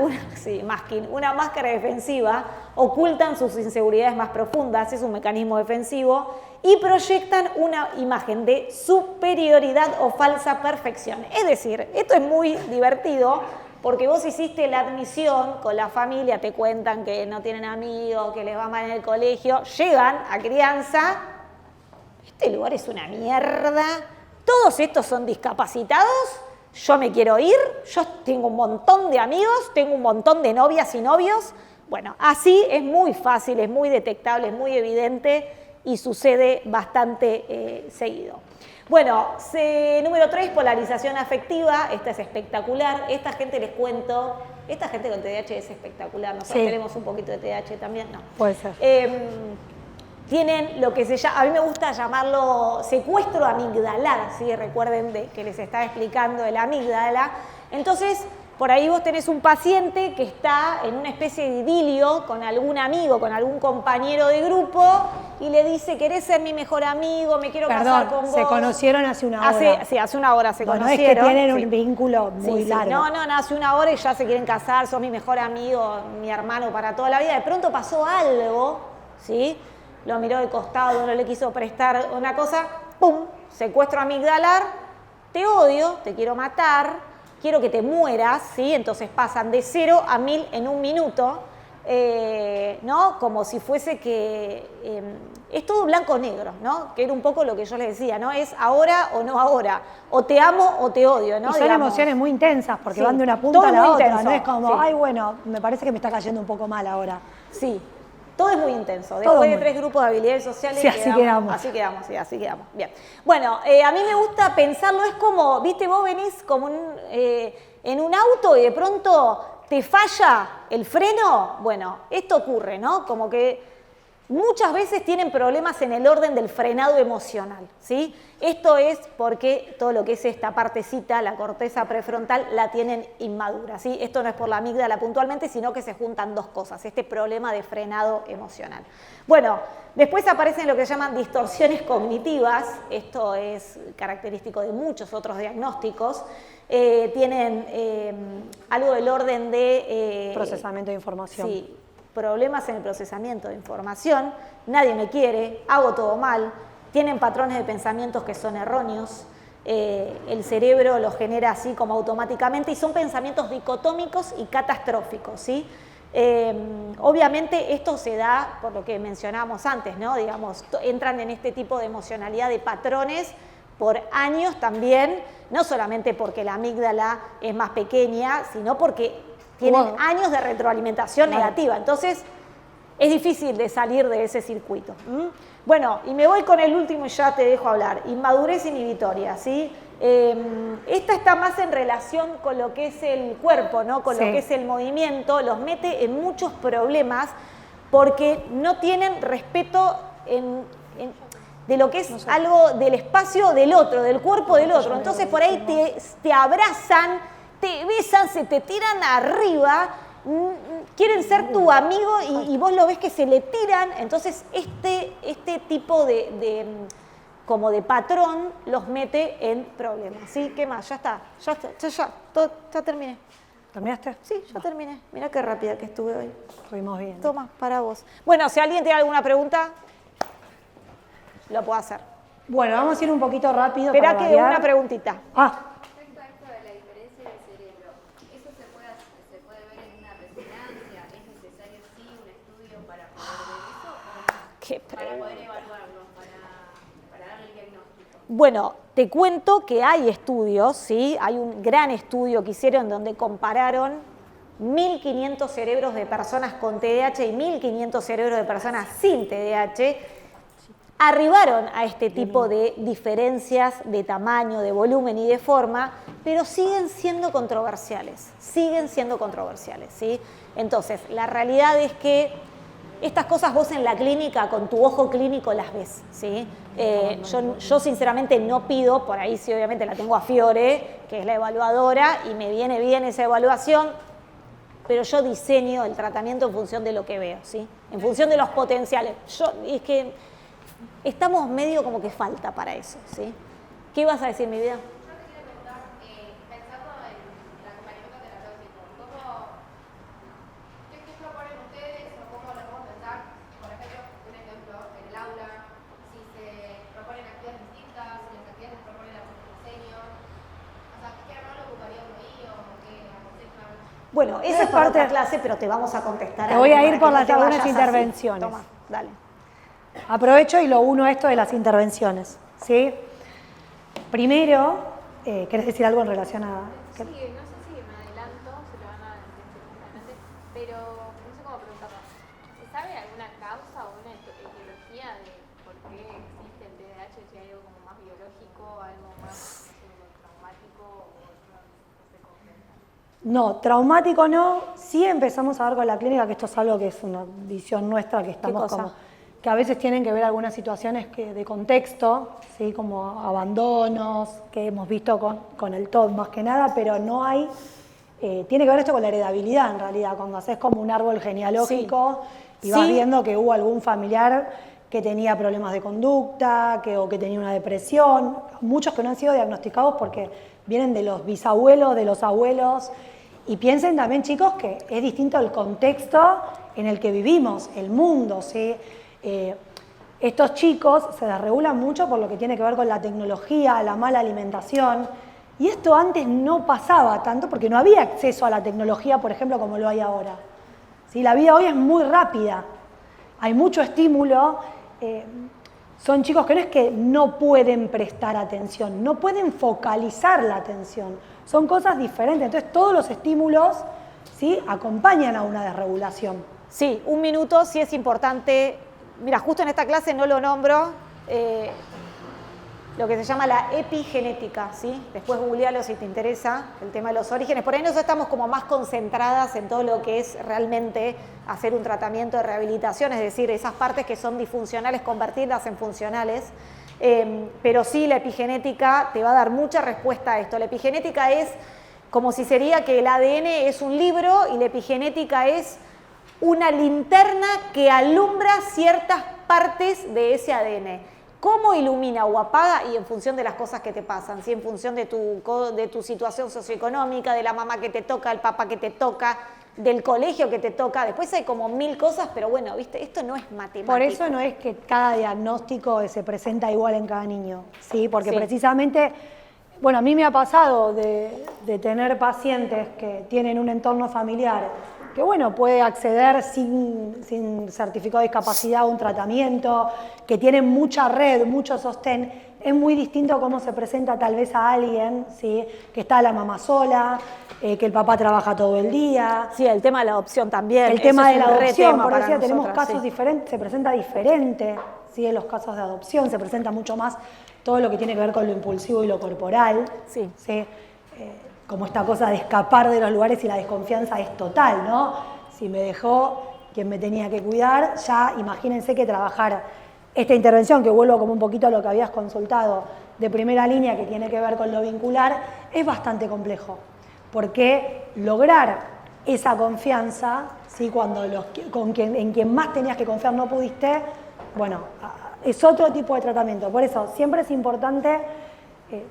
masking, una máscara defensiva, ocultan sus inseguridades más profundas, es un mecanismo defensivo, y proyectan una imagen de superioridad o falsa perfección. Es decir, esto es muy divertido porque vos hiciste la admisión con la familia, te cuentan que no tienen amigos, que les va mal en el colegio, llegan a crianza, este lugar es una mierda, todos estos son discapacitados, yo me quiero ir, yo tengo un montón de amigos, tengo un montón de novias y novios. Bueno, así es muy fácil, es muy detectable, es muy evidente y sucede bastante seguido. Bueno, número 3, polarización afectiva. Esta es espectacular. Esta gente, les cuento, esta gente con TDAH es espectacular. Nosotros Sí. tenemos un poquito de TDAH también, no. Puede ser. Tienen lo que se llama, a mí me gusta llamarlo secuestro amigdalar, ¿sí? Recuerden que les estaba explicando de la amígdala. Entonces, por ahí vos tenés un paciente que está en una especie de idilio con algún amigo, con algún compañero de grupo y le dice, ¿querés ser mi mejor amigo? Me quiero casar con vos. Se conocieron hace una hora. Hace una hora se Bueno, conocieron. es que tienen Sí. un vínculo muy Sí. largo. No, hace una hora y ya se quieren casar, sos mi mejor amigo, mi hermano para toda la vida. De pronto pasó algo, ¿sí? Lo miró de costado, no le quiso prestar una cosa, ¡pum! Secuestro amigdalar, te odio, te quiero matar, quiero que te mueras, ¿sí? Entonces pasan de 0 a 1000 en un minuto, ¿no? Como si fuese que es todo blanco-negro, ¿no? Que era un poco lo que yo les decía, ¿no? Es ahora o no ahora, o te amo o te odio, ¿no? Y son emociones muy intensas porque Sí, van de una punta todo a la muy otra, intenso, no es como, sí. ay, bueno, me parece que me está cayendo un poco mal ahora. Sí, todo es muy intenso. Todo Después de muy- 3 grupos de habilidades sociales, Sí, así quedamos. Así quedamos, sí, así quedamos. Bien. Bueno, a mí me gusta pensarlo, es como, viste, vos venís como en un auto y de pronto te falla el freno. Bueno, esto ocurre, ¿no? Como que muchas veces tienen problemas en el orden del frenado emocional, ¿sí? Esto es porque todo lo que es esta partecita, la corteza prefrontal, la tienen inmadura, ¿sí? Esto no es por la amígdala puntualmente, sino que se juntan dos cosas, este problema de frenado emocional. Bueno, después aparecen lo que se llaman distorsiones cognitivas, esto es característico de muchos otros diagnósticos, tienen algo del orden de... Procesamiento de información. Sí, problemas en el procesamiento de información, nadie me quiere, hago todo mal, tienen patrones de pensamientos que son erróneos, el cerebro los genera así como automáticamente y son pensamientos dicotómicos y catastróficos, ¿sí? Obviamente esto se da por lo que mencionábamos antes, ¿no? Digamos, entran en este tipo de emocionalidad de patrones por años también, no solamente porque la amígdala es más pequeña, sino porque tienen años de retroalimentación negativa. Entonces, es difícil de salir de ese circuito. Bueno, y me voy con el último y ya te dejo hablar. Inmadurez inhibitoria, ¿sí? Esta está más en relación con lo que es el cuerpo, ¿no? Con lo que es el movimiento, los mete en muchos problemas porque no tienen respeto de lo que es algo del espacio del otro, del cuerpo del otro. Entonces por ahí te abrazan, te besan, se te tiran arriba, quieren ser tu amigo y vos lo ves que se le tiran. Entonces este tipo como de patrón los mete en problemas. ¿Sí? ¿Qué más? Ya está, ya terminé. ¿Terminaste? Sí, ya terminé. Mirá qué rápida que estuve hoy. Estuvimos bien. Toma, para vos. Bueno, si alguien tiene alguna pregunta, lo puedo hacer. Bueno, vamos a ir un poquito rápido. Espera para que variar. una preguntita. Respecto a esto de la diferencia del cerebro, ¿eso se puede ver en una resonancia? ¿Es necesario sí un estudio para poder ver eso o no? Qué Para poder evaluarlo, para darle el diagnóstico. Bueno, te cuento que hay estudios, ¿sí? Hay un gran estudio que hicieron donde compararon 1.500 cerebros de personas con TDAH y 1.500 cerebros de personas sin TDAH. Arribaron a este tipo de diferencias de tamaño, de volumen y de forma, pero siguen siendo controversiales, ¿sí? Entonces, la realidad es que estas cosas vos en la clínica, con tu ojo clínico las ves, ¿sí? Yo sinceramente no pido, por ahí sí obviamente la tengo a Fiore, que es la evaluadora, y me viene bien esa evaluación, pero yo diseño el tratamiento en función de lo que veo, ¿sí? En función de los potenciales. Es que estamos medio como que falta para eso, ¿sí? ¿Qué ibas a decir, mi vida? Yo te quiero preguntar, pensando en el acompañamiento terapéutico, ¿qué proponen ustedes o cómo lo podemos pensar? Por ejemplo, un ejemplo, en el aula, si se proponen actividades distintas, si las actividades se proponen a diseño, o sea, ¿qué rol ocuparía uno ahí o qué aconsejan? Bueno, eso es parte de la clase, pero te vamos a contestar. Te voy a ir por las algunas algunas intervenciones. Toma, dale. Aprovecho y lo uno esto de las intervenciones, ¿sí? Primero, ¿querés decir algo en relación a...? Sí, no sé si me adelanto, se lo van a decir más adelante, pero no sé cómo preguntarlo. ¿Se sabe alguna causa o una etiología de por qué existe el TDAH? Si hay algo como más biológico, algo más traumático o no se concreta. No, traumático no. Sí empezamos a ver con la clínica, que esto es algo que es una visión nuestra, que estamos como... que a veces tienen que ver algunas situaciones de contexto, ¿sí? Como abandonos, que hemos visto con el TOD más que nada, pero no hay... tiene que ver esto con la heredabilidad en realidad, cuando haces como un árbol genealógico y vas viendo que hubo algún familiar que tenía problemas de conducta, o que tenía una depresión, muchos que no han sido diagnosticados porque vienen de los bisabuelos, de los abuelos, y piensen también, chicos, que es distinto el contexto en el que vivimos, el mundo, ¿sí? Estos chicos se desregulan mucho por lo que tiene que ver con la tecnología, la mala alimentación, y esto antes no pasaba tanto porque no había acceso a la tecnología, por ejemplo, como lo hay ahora. ¿Sí? La vida hoy es muy rápida, hay mucho estímulo, son chicos que no es que no pueden prestar atención, no pueden focalizar la atención, son cosas diferentes, entonces todos los estímulos, ¿sí? Acompañan a una desregulación. Sí, un minuto, sí es importante. Mira, justo en esta clase no lo nombro, lo que se llama la epigenética, ¿sí? Después googlealo si te interesa el tema de los orígenes. Por ahí nosotros estamos como más concentradas en todo lo que es realmente hacer un tratamiento de rehabilitación, es decir, esas partes que son disfuncionales, convertirlas en funcionales. Pero sí, la epigenética te va a dar mucha respuesta a esto. La epigenética es como si sería que el ADN es un libro y la epigenética es una linterna que alumbra ciertas partes de ese ADN. ¿Cómo ilumina o apaga? Y en función de las cosas que te pasan, ¿sí? En función de tu situación socioeconómica, de la mamá que te toca, el papá que te toca, del colegio que te toca. Después hay como 1000 cosas, pero bueno, ¿viste? Esto no es matemático. Por eso no es que cada diagnóstico se presenta igual en cada niño, ¿sí? Porque precisamente, bueno, a mí me ha pasado de tener pacientes que tienen un entorno familiar que, bueno, puede acceder sin certificado de discapacidad a un tratamiento, que tienen mucha red, mucho sostén, es muy distinto cómo se presenta tal vez a alguien, ¿sí? Que está la mamá sola, que el papá trabaja todo el día. Sí, el tema de la adopción también. El tema de la adopción, por eso decir, tenemos casos diferentes, se presenta diferente, ¿sí? En los casos de adopción se presenta mucho más todo lo que tiene que ver con lo impulsivo y lo corporal. Sí. ¿Sí? Como esta cosa de escapar de los lugares y la desconfianza es total, ¿no? Si me dejó quien me tenía que cuidar, ya imagínense que trabajar esta intervención, que vuelvo como un poquito a lo que habías consultado, de primera línea, que tiene que ver con lo vincular, es bastante complejo, porque lograr esa confianza, ¿sí? Cuando en quien más tenías que confiar no pudiste, bueno, es otro tipo de tratamiento. Por eso siempre es importante,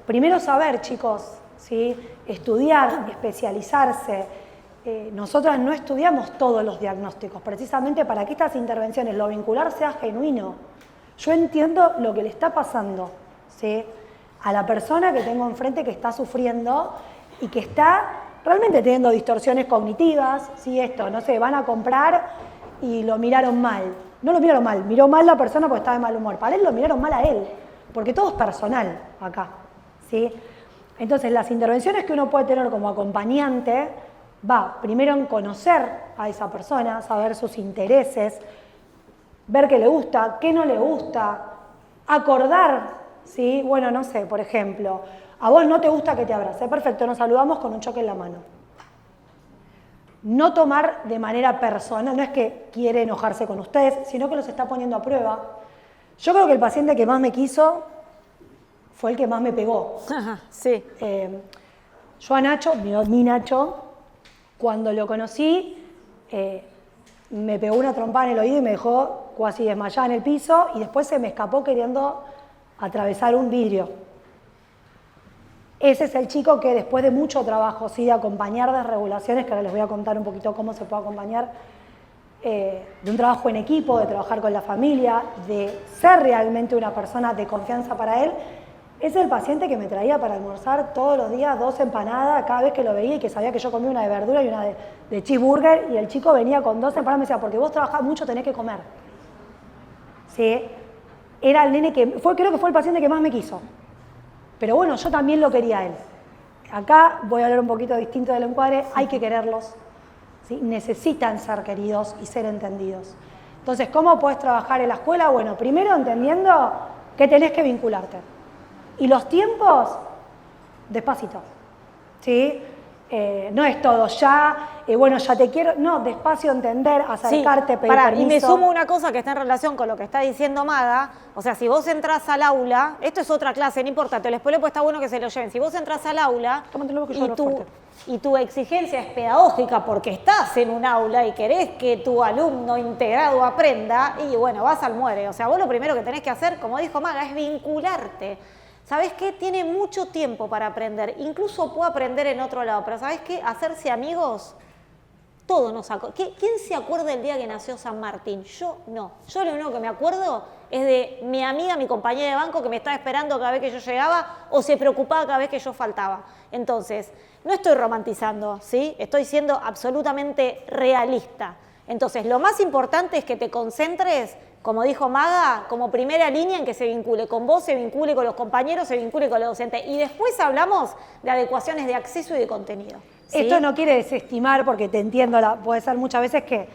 primero saber, chicos, ¿sí? Estudiar, especializarse. Nosotras no estudiamos todos los diagnósticos, precisamente para que estas intervenciones, lo vincular, sea genuino. Yo entiendo lo que le está pasando, ¿sí? A la persona que tengo enfrente que está sufriendo y que está realmente teniendo distorsiones cognitivas, ¿sí? Esto, no sé, van a comprar y lo miraron mal. No lo miraron mal, miró mal la persona porque estaba de mal humor. Para él lo miraron mal a él, porque todo es personal acá, ¿sí? Entonces, las intervenciones que uno puede tener como acompañante va primero en conocer a esa persona, saber sus intereses, ver qué le gusta, qué no le gusta, acordar, ¿sí? Bueno, no sé, por ejemplo, a vos no te gusta que te abrace, perfecto, nos saludamos con un choque en la mano. No tomar de manera personal, no es que quiere enojarse con ustedes, sino que los está poniendo a prueba. Yo creo que el paciente que más me quiso fue el que más me pegó. Ajá, sí. Yo a Nacho, mi Nacho, cuando lo conocí, me pegó una trompada en el oído y me dejó casi desmayada en el piso y después se me escapó queriendo atravesar un vidrio. Ese es el chico que después de mucho trabajo, sí, de acompañar desregulaciones, que ahora les voy a contar un poquito cómo se puede acompañar, de un trabajo en equipo, de trabajar con la familia, de ser realmente una persona de confianza para él, es el paciente que me traía para almorzar todos los días 2 empanadas cada vez que lo veía y que sabía que yo comía una de verdura y una de cheeseburger, y el chico venía con 2 empanadas y me decía, porque vos trabajás mucho, tenés que comer. ¿Sí? Era el nene que, creo que fue el paciente que más me quiso. Pero bueno, yo también lo quería a él. Acá voy a hablar un poquito distinto del encuadre, hay que quererlos, ¿sí? Necesitan ser queridos y ser entendidos. Entonces, ¿cómo podés trabajar en la escuela? Bueno, primero entendiendo que tenés que vincularte. Y los tiempos, despacito, ¿sí? No es todo ya, bueno, ya te quiero, no, despacio, entender, acercarte, pedir permiso. Y me sumo una cosa que está en relación con lo que está diciendo Maga, o sea, si vos entras al aula, esto es otra clase, no importa, te lo spoileo, pues está bueno que se lo lleven, si vos entras al aula y tu exigencia es pedagógica porque estás en un aula y querés que tu alumno integrado aprenda, y bueno, vas al muere, o sea, vos lo primero que tenés que hacer, como dijo Maga, es vincularte. ¿Sabés qué? Tiene mucho tiempo para aprender, incluso puede aprender en otro lado, pero ¿sabés qué? Hacerse amigos, todo nos acuerda. ¿Quién se acuerda del día que nació San Martín? Yo no. Yo lo único que me acuerdo es de mi amiga, mi compañera de banco que me estaba esperando cada vez que yo llegaba o se preocupaba cada vez que yo faltaba. Entonces, no estoy romantizando, ¿sí? Estoy siendo absolutamente realista. Entonces, lo más importante es que te concentres, como dijo Maga, como primera línea en que se vincule con vos, se vincule con los compañeros, se vincule con los docentes. Y después hablamos de adecuaciones de acceso y de contenido, ¿sí? Esto no quiere desestimar, porque te entiendo, puede ser muchas veces que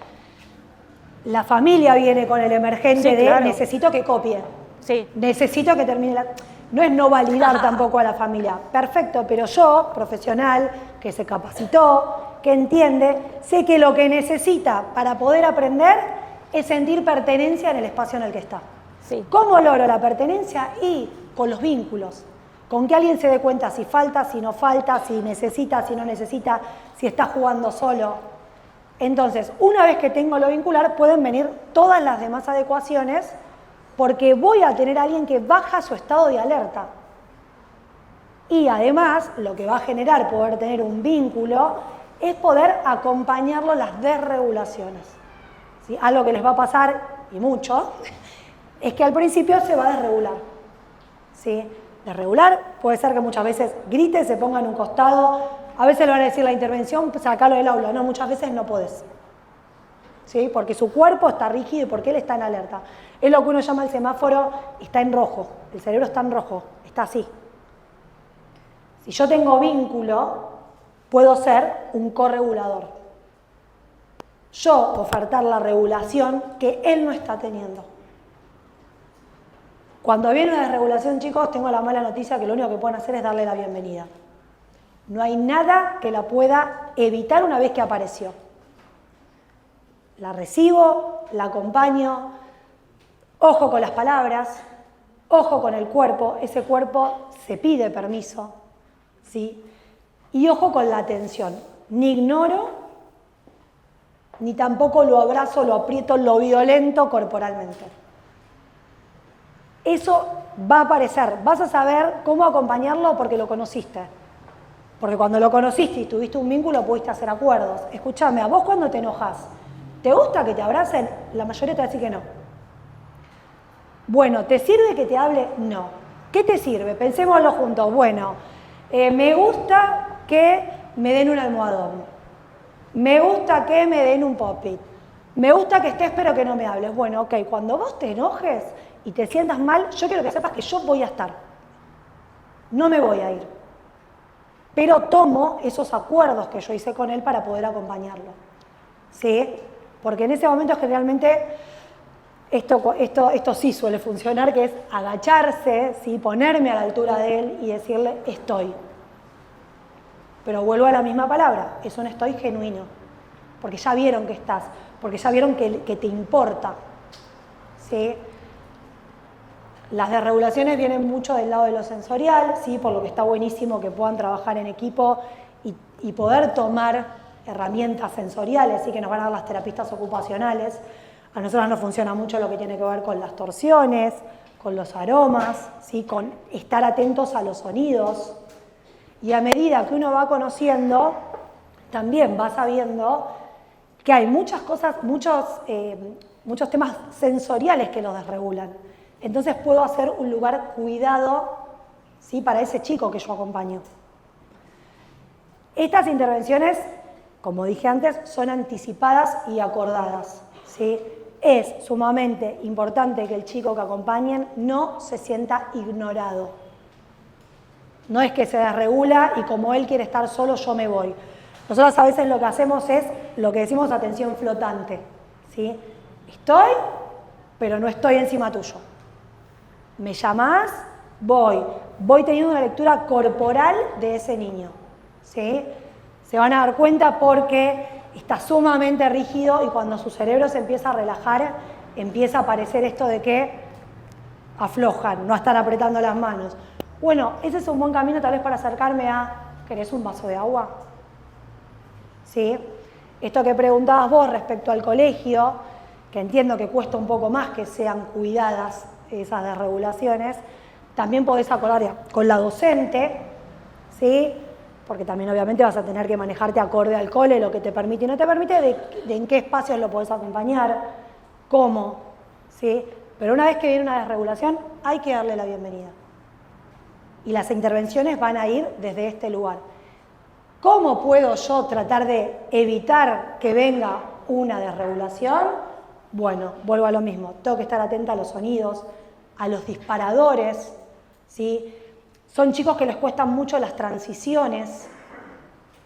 la familia viene con el emergente de claro, necesito que copie, sí, necesito que termine la... No es no validar tampoco a la familia. Perfecto, pero yo, profesional, que se capacitó, que entiende, sé que lo que necesita para poder aprender es sentir pertenencia en el espacio en el que está. Sí. ¿Cómo logro la pertenencia? Y con los vínculos. Con que alguien se dé cuenta si falta, si no falta, si necesita, si no necesita, si está jugando solo. Entonces, una vez que tengo lo vincular, pueden venir todas las demás adecuaciones porque voy a tener a alguien que baja su estado de alerta. Y además, lo que va a generar poder tener un vínculo es poder acompañarlo en las desregulaciones. ¿Sí? Algo que les va a pasar, y mucho, es que al principio se va a desregular. ¿Sí? Desregular puede ser que muchas veces grite, se ponga en un costado, a veces le van a decir la intervención, sacalo del aula, no, muchas veces no podés. ¿sí? Porque su cuerpo está rígido y porque él está en alerta. Es lo que uno llama el semáforo, está en rojo, el cerebro está en rojo, está así. Si yo tengo vínculo, puedo ser un corregulador. Yo ofertar la regulación que él no está teniendo. Cuando viene una desregulación, chicos, tengo la mala noticia que lo único que pueden hacer es darle la bienvenida. No hay nada que la pueda evitar una vez que apareció. La recibo, la acompaño, ojo con las palabras, ojo con el cuerpo, ese cuerpo se pide permiso, ¿sí? Y ojo con la atención, ni ignoro, ni tampoco lo abrazo, lo aprieto, lo violento corporalmente. Eso va a aparecer, vas a saber cómo acompañarlo porque lo conociste. Porque cuando lo conociste y tuviste un vínculo pudiste hacer acuerdos. Escúchame, a vos cuando te enojas, ¿te gusta que te abracen? La mayoría te va a decir que no. Bueno, ¿te sirve que te hable? No. ¿Qué te sirve? Pensémoslo juntos. Bueno, me gusta que me den un almohadón. Me gusta que me den un pop-it. Me gusta que estés pero que no me hables. Bueno, ok, cuando vos te enojes y te sientas mal, yo quiero que sepas que yo voy a estar. No me voy a ir. Pero tomo esos acuerdos que yo hice con él para poder acompañarlo. ¿Sí? Porque en ese momento generalmente esto sí suele funcionar, que es agacharse, ¿sí? Ponerme a la altura de él y decirle estoy. Pero vuelvo a la misma palabra, es un estoy genuino. Porque ya vieron que estás, porque ya vieron que te importa. ¿Sí? Las desregulaciones vienen mucho del lado de lo sensorial, ¿sí? Por lo que está buenísimo que puedan trabajar en equipo y poder tomar herramientas sensoriales, ¿sí? Que nos van a dar las terapistas ocupacionales. A nosotros nos funciona mucho lo que tiene que ver con las torsiones, con los aromas, ¿sí? Con estar atentos a los sonidos. Y a medida que uno va conociendo, también va sabiendo que hay muchas cosas, muchos temas sensoriales que los desregulan. Entonces puedo hacer un lugar cuidado, ¿sí? Para ese chico que yo acompaño. Estas intervenciones, como dije antes, son anticipadas y acordadas, ¿sí? Es sumamente importante que el chico que acompañen no se sienta ignorado. No es que se desregula y como él quiere estar solo, yo me voy. Nosotros a veces lo que hacemos es lo que decimos atención flotante, ¿sí? Estoy, pero no estoy encima tuyo. Me llamás, voy teniendo una lectura corporal de ese niño, ¿sí? Se van a dar cuenta porque está sumamente rígido y cuando su cerebro se empieza a relajar, empieza a aparecer esto de que aflojan, no están apretando las manos. Bueno, ese es un buen camino tal vez para acercarme a, ¿querés un vaso de agua? ¿Sí? Esto que preguntabas vos respecto al colegio, que entiendo que cuesta un poco más que sean cuidadas esas desregulaciones, también podés acordar con la docente, ¿sí? Porque también obviamente vas a tener que manejarte acorde al cole, lo que te permite y no te permite, de en qué espacios lo podés acompañar, cómo, ¿sí? Pero una vez que viene una desregulación, hay que darle la bienvenida. Y las intervenciones van a ir desde este lugar. ¿Cómo puedo yo tratar de evitar que venga una desregulación? Bueno, vuelvo a lo mismo. Tengo que estar atenta a los sonidos, a los disparadores, ¿sí? Son chicos que les cuestan mucho las transiciones.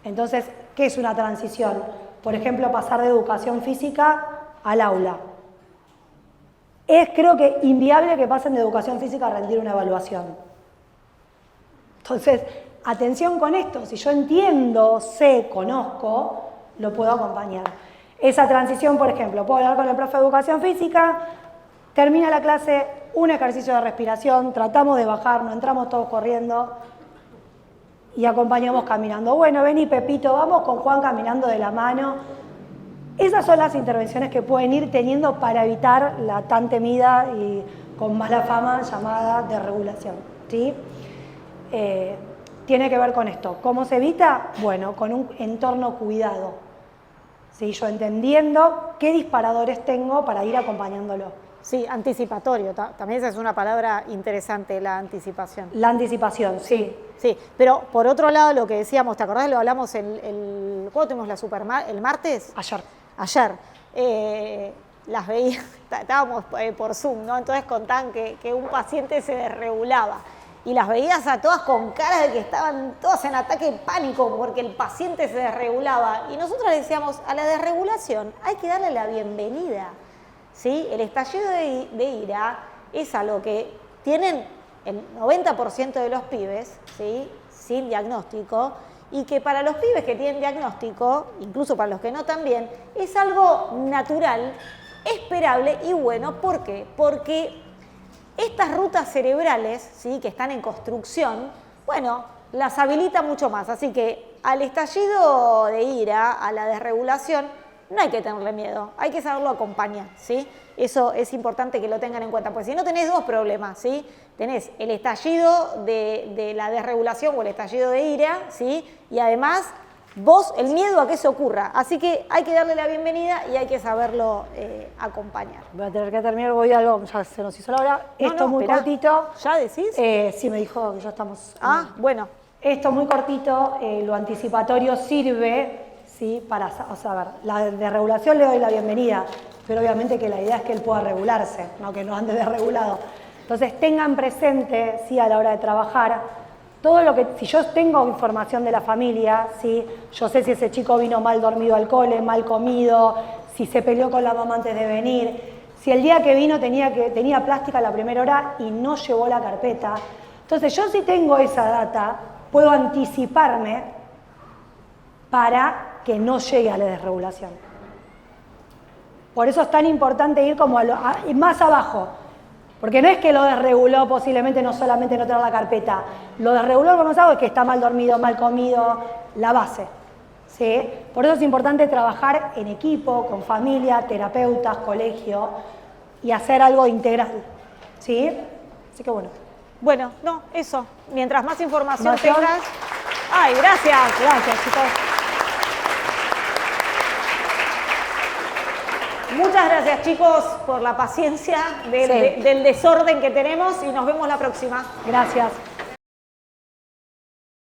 Entonces, ¿qué es una transición? Por ejemplo, pasar de educación física al aula. Es, creo que, inviable que pasen de educación física a rendir una evaluación. Entonces, atención con esto. Si yo entiendo, sé, conozco, lo puedo acompañar. Esa transición, por ejemplo, puedo hablar con el profe de educación física, termina la clase, un ejercicio de respiración, tratamos de bajar, no entramos todos corriendo y acompañamos caminando. Bueno, vení Pepito, vamos con Juan caminando de la mano. Esas son las intervenciones que pueden ir teniendo para evitar la tan temida y con mala fama llamada desregulación, ¿sí? Tiene que ver con esto. ¿Cómo se evita? Bueno, con un entorno cuidado. ¿Sí? Yo entendiendo qué disparadores tengo para ir acompañándolo. Sí, anticipatorio. También esa es una palabra interesante, la anticipación. La anticipación, sí. Sí, pero por otro lado lo que decíamos, ¿te acordás? Lo hablamos ¿cuándo tuvimos el martes? Ayer. Ayer. las veía, estábamos por Zoom, ¿no? Entonces contaban que un paciente se desregulaba. Y las veías a todas con cara de que estaban todas en ataque de pánico porque el paciente se desregulaba. Y nosotros le decíamos, a la desregulación hay que darle la bienvenida, ¿sí? El estallido de ira es algo que tienen el 90% de los pibes, ¿sí? Sin diagnóstico, y que para los pibes que tienen diagnóstico, incluso para los que no también, es algo natural, esperable y bueno. ¿Por qué? Porque estas rutas cerebrales, ¿sí? Que están en construcción, bueno, las habilita mucho más. Así que al estallido de ira, a la desregulación, no hay que tenerle miedo, hay que saberlo acompañar, ¿sí? Eso es importante que lo tengan en cuenta, porque si no tenés dos problemas, ¿sí? Tenés el estallido de la desregulación o el estallido de ira, ¿sí? Y además vos el miedo a que eso ocurra. Así que hay que darle la bienvenida y hay que saberlo acompañar. Voy a tener que terminar, voy a algo, ya se nos hizo la hora. Esto muy esperá. cortito. ¿Ya decís? Sí, me dijo que ya estamos. Bueno. Esto muy cortito, lo anticipatorio sirve, ¿sí? Para, o sea, a ver, la desregulación le doy la bienvenida, pero obviamente que la idea es que él pueda regularse, no que no ande desregulado. Entonces tengan presente, ¿sí? A la hora de trabajar, todo lo que, si yo tengo información de la familia, ¿sí? Yo sé si ese chico vino mal dormido al cole, mal comido, si se peleó con la mamá antes de venir, si el día que vino tenía plástica a la primera hora y no llevó la carpeta. Entonces yo si tengo esa data, puedo anticiparme para que no llegue a la desregulación. Por eso es tan importante ir como más abajo. Porque no es que lo desreguló posiblemente no solamente no tener la carpeta. Lo desreguló, como hago, es que está mal dormido, mal comido, la base. ¿Sí? Por eso es importante trabajar en equipo, con familia, terapeutas, colegio y hacer algo integral. ¿Sí? Así que bueno. Bueno, no, eso. Mientras más información ¿Información? tengas... ¡Ay, gracias! Gracias, chicos. Muchas gracias, chicos, por la paciencia del desorden que tenemos y nos vemos la próxima. Gracias.